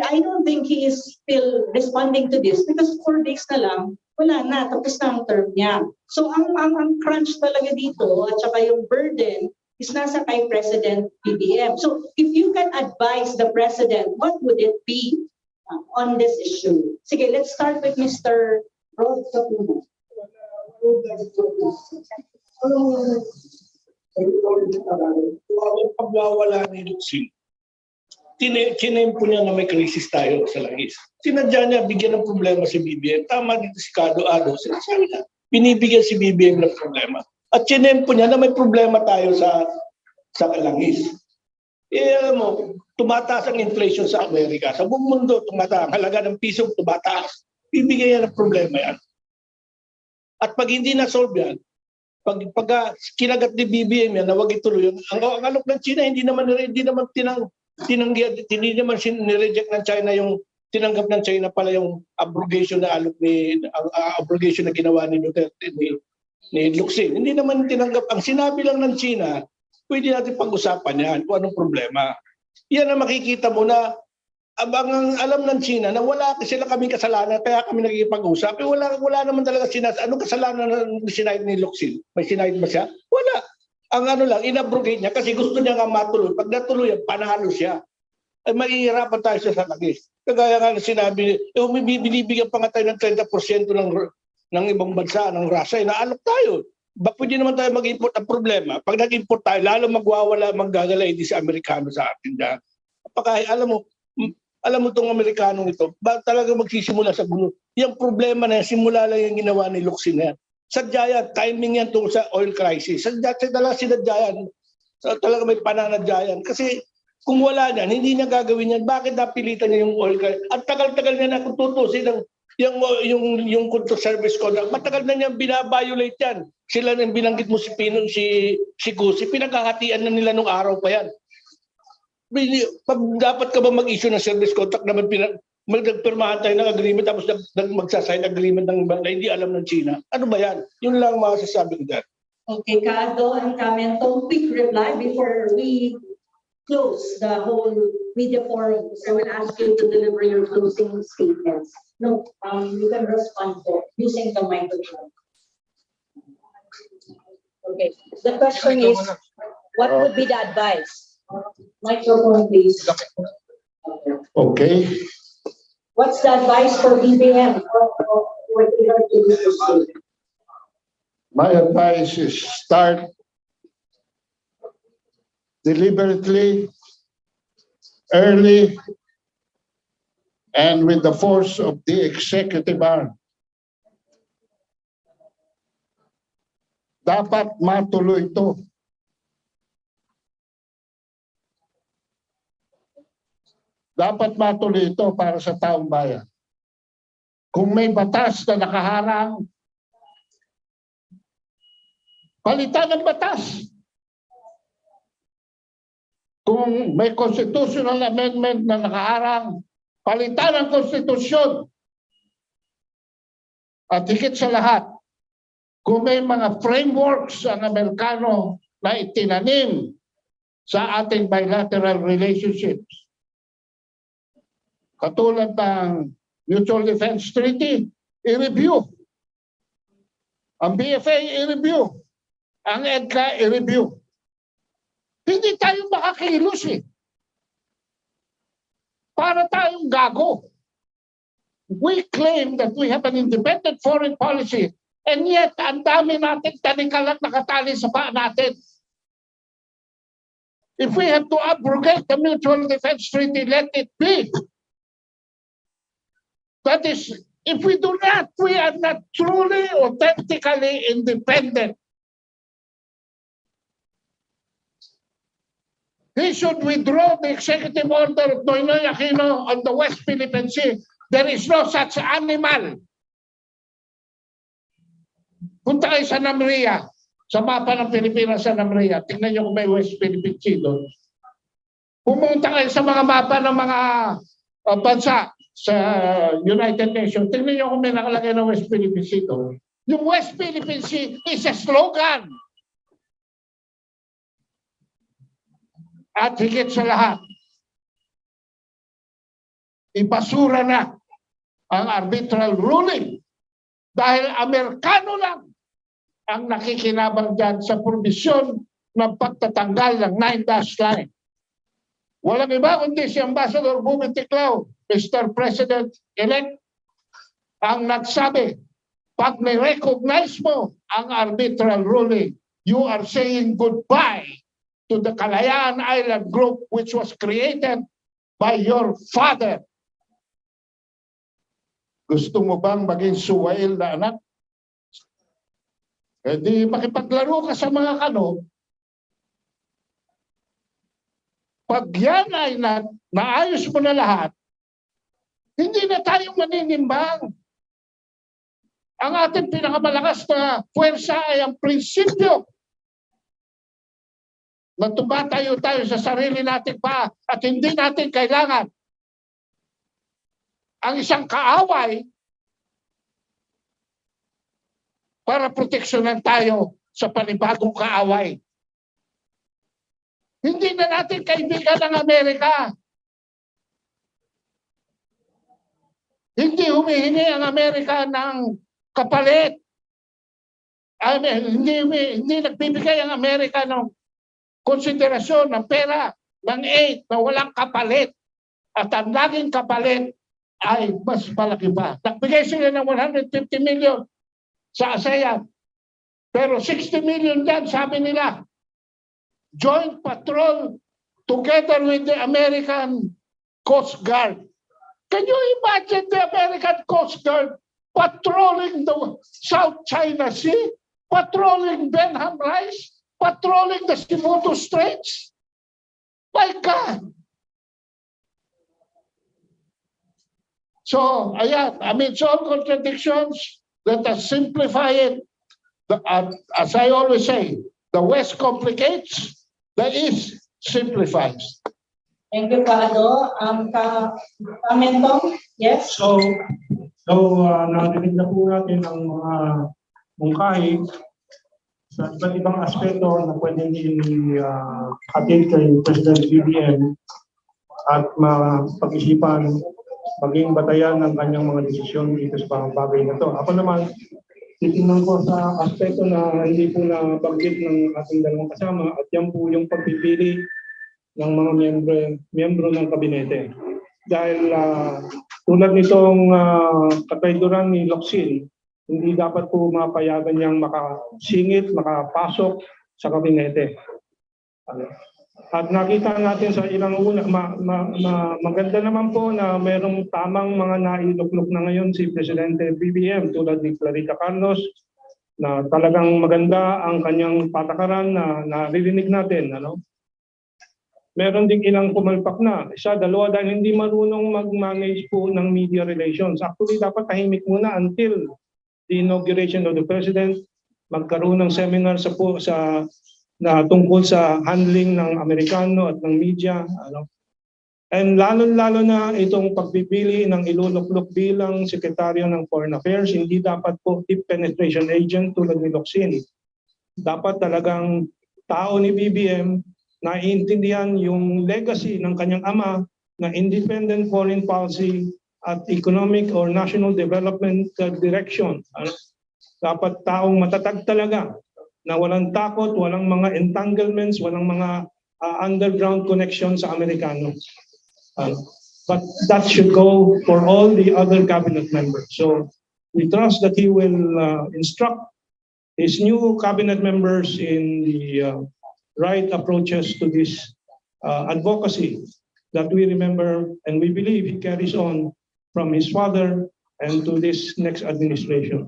I don't think he is still responding to this because 4 days na lang, wala na, tapos na ang term niya. So ang crunch talaga dito at saka yung burden is nasa kay President BBM. So if you can advise the president, what would it be on this issue? Sige, let's start with Mr. Rod Kamuning. Pagwawala ni Lucy, tinempo niya na may krisis tayo sa langis. Sinadya niya bigyan ng problema si BBM. Tama dito si Kado-Ado. Sinasabi na, binibigyan si BBM ng problema. At tinempo niya na may problema tayo sa langis. Alam mo, tumataas ang inflation sa Amerika. Sa buong mundo, tumataas. Ang halaga ng piso, tumataas. Bibigyan niya ng problema yan. At pag hindi na-solve yan, pag kinagat ni BBM yan, na wag ituloy yun, ang alok ng China, hindi naman nireject ng China yung tinanggap ng China pala yung abrogation na alok abrogation na ginawa ni Duterte ni Locsin. Hindi naman tinanggap. Ang sinabi lang ng China, pwede natin pag-usapan yan kung anong problema. Yan ang makikita mo na ang alam ng China na wala sila kaming kasalanan kaya kami nagkikipag-usap. Wala naman talaga anong kasalanan na sinayad ni Locsin? May sinayad ba siya? Wala. Ang ano lang, inabrogate niya kasi gusto niya nga matuloy. Pag natuloy, panalo siya. Ay mahihirapan tayo sa langis. Kagaya nga na sinabi, binibigyan pa nga tayo ng 30% ng ibang bansa, ng Russia. Naalok tayo. Ba pwede naman tayo mag-import? Ang problema, pag nag-import tayo, lalo maggagalay di sa Amerikano sa atin. Alam mo itong Amerikanong ito, ba talaga magsisimula sa gulo? Yung problema na yan, simula lang yung ginawa ni Locsin na yan. Sadya yan, timing yan tungkol sa oil crisis. Sadya yan. Talaga may pananadya yan. Kasi kung wala yan, hindi niya gagawin yan. Bakit napilitan niya yung oil crisis? At tagal-tagal niya na kung tutusin yung service contract. Matagal na niya binabiolate yan. Sila nang binanggit mo si Kusi, pinagkakatian na nila nung araw pa yan. Pag dapat ka ba mag-issue ng service contract naman magpirmahan tayo ng agreement tapos magsasign agreement ng na hindi alam ng China. Ano ba yan? Yun lang masasabi ko dyan. Okay, Kado and Mentong, quick reply before we close the whole media forum. So I will ask you to deliver your closing statements. No, you can respond to using the microphone. Okay, the question is, what would be the advice? Microphone, please. Okay. What's the advice for BBM with regard to this issue? My advice is start deliberately, early, and with the force of the executive arm. Dapat matuloy ito. Dapat matuloy ito para sa taong bayan. Kung may batas na nakaharang, palitan ng batas. Kung may constitutional amendment na nakaharang, palitan ang konstitusyon. At higit sa lahat, kung may mga frameworks ang Amerikano na itinanim sa ating bilateral relationships, katulad ng Mutual Defense Treaty, i-review. Ang BFA, i-review. Ang EDCA, i-review. Hindi tayo makakilos eh. Para tayong gago. We claim that we have an independent foreign policy and yet ang dami natin tanikalat nakatali sa paa natin. If we have to abrogate the Mutual Defense Treaty, let it be. That is, if we do not, we are not truly, authentically independent. He should withdraw the executive order of Noynoy Aquino on the West Philippine Sea. There is no such animal. Punta kayo sa Namria, sa mapa ng Pilipinas sa Namria. Tingnan nyo kung may West Philippine Sea doon. Pumunta kayo sa mga mapa ng mga bansa sa United Nations. Tingnan nyo kung may nakalagay ng West Philippine Sea doon. Yung West Philippine Sea is a slogan. At higit sa lahat, ipasura na ang arbitral ruling dahil Amerikano lang ang nakikinabang dyan sa probisyon ng pagtatanggal ng 9-dash line. Walang iba kundi si Ambassador Bumi Tiklao, Mr. President-elect, ang nagsabi, pag may-recognize mo ang arbitral ruling, you are saying goodbye to the Kalayaan Island Group which was created by your father. Gusto mo bang maging suwail na anak? Eh di makipaglaro ka sa mga kano. Pag yan ay naayos mo na lahat, hindi na tayo maninimbang. Ang ating pinakamalakas na puwersa ay ang prinsipyo na tumatayo tayo sa sarili natin pa at hindi natin kailangan ang isang kaaway para proteksyonan tayo sa panibagong kaaway. Hindi na natin kaibigan ng Amerika. Hindi humihingi ang Amerika ng kapalit. Hindi nagbibigay ang Amerika ng konsiderasyon, ng pera, ng aid na walang kapalit. At ang laging kapalit ay mas malaki pa. Nagbigay sila ng 150 million sa ASEAN. Pero 60 million dyan, sabi nila, joint patrol together with the American Coast Guard. Can you imagine the American Coast Guard patrolling the South China Sea, patrolling Benham Rice, patrolling the Sibutu Straits? My God! So, ayan, amidst all contradictions, let us simplify it. As I always say, the West complicates, the East simplifies. Thank you, Kado. Mentong, yes? So narinig na po natin ang mga mungkahi sa iba't ibang aspeto na pwedeng i-hatid kay President BBM at mapag-isipan, maging batayan ng kanyang mga desisyon dito sa mga bagay na ito. Ako naman, titingnan ko sa aspeto na hindi po nabanggit ng ating dalawang kasama at yan po yung pagpipili ng mga miyembro ng kabinete. Dahil tulad nitong katayduran ni Locsin, hindi dapat po mapayagan niyang makasingit, makapasok sa kabinete. At nakita natin sa ilang una, maganda naman po na mayroong tamang mga nailuklok na ngayon si Presidente BBM tulad ni Clarita Carlos, na talagang maganda ang kanyang patakaran na naririnig natin. Meron din ilang pumalpak na. Isa, dalawa, dahil hindi marunong mag-manage po ng media relations. Actually, dapat tahimik muna until the inauguration of the President, magkaroon ng seminar na tungkol sa handling ng Amerikano at ng media. And lalo-lalo na itong pagpipili ng iluluklok bilang Sekretaryo ng Foreign Affairs, hindi dapat po deep penetration agent tulad ni Locsin. Dapat talagang tao ni BBM naiintindihan yung legacy ng kanyang ama na independent foreign policy at economic or national development direction. Dapat taong matatag talaga na walang takot, walang mga entanglements, walang mga underground connection sa Amerikano. But that should go for all the other cabinet members. So we trust that he will instruct his new cabinet members in the right approaches to this advocacy that we remember and we believe he carries on from his father and to this next administration.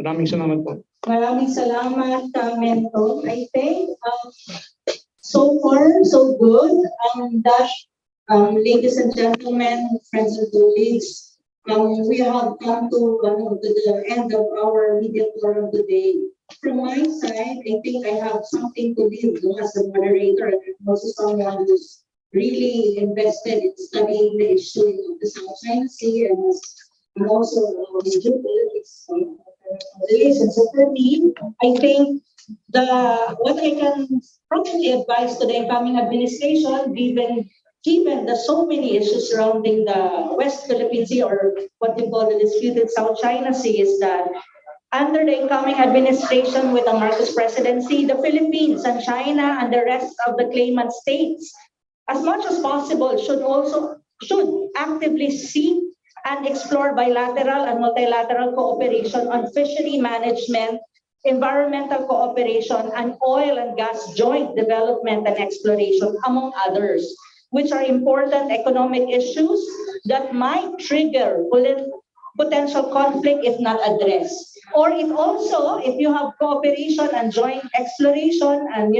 Maraming salamat po. Maraming salamat, Mentong. I think so far, so good. Ladies and gentlemen, friends and colleagues, we have come to the end of our media tour of the day. From my side, I think I have something to give as a moderator and also someone who's really invested in studying the issue of the South China Sea and also the geopolitics relations. So for me, I think what I can probably advise to the incoming administration, given the so many issues surrounding the West Philippine Sea, or what we call the disputed South China Sea, is that under the incoming administration with the Marcos presidency, the Philippines and China and the rest of the claimant states, as much as possible, should actively seek and explore bilateral and multilateral cooperation on fishery management, environmental cooperation, and oil and gas joint development and exploration, among others, which are important economic issues that might trigger potential conflict if not addressed. Or if you have cooperation and joint exploration and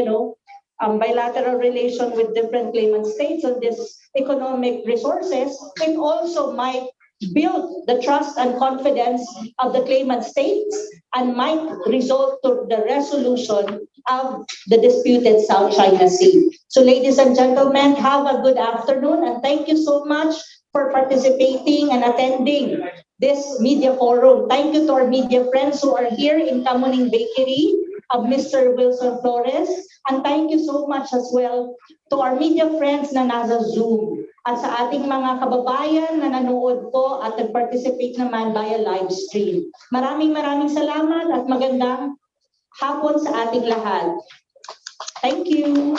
bilateral relation with different claimant states on these economic resources, it also might build the trust and confidence of the claimant states and might result to the resolution of the disputed South China Sea. So ladies and gentlemen, have a good afternoon and thank you so much for for participating and attending this media forum. Thank you to our media friends who are here in Kamuning Bakery of Mr. Wilson Flores. And thank you so much as well to our media friends na nasa Zoom. At sa ating mga kababayan na nanood po at nag-participate naman via live stream. Maraming salamat at magandang hapon sa ating lahat. Thank you.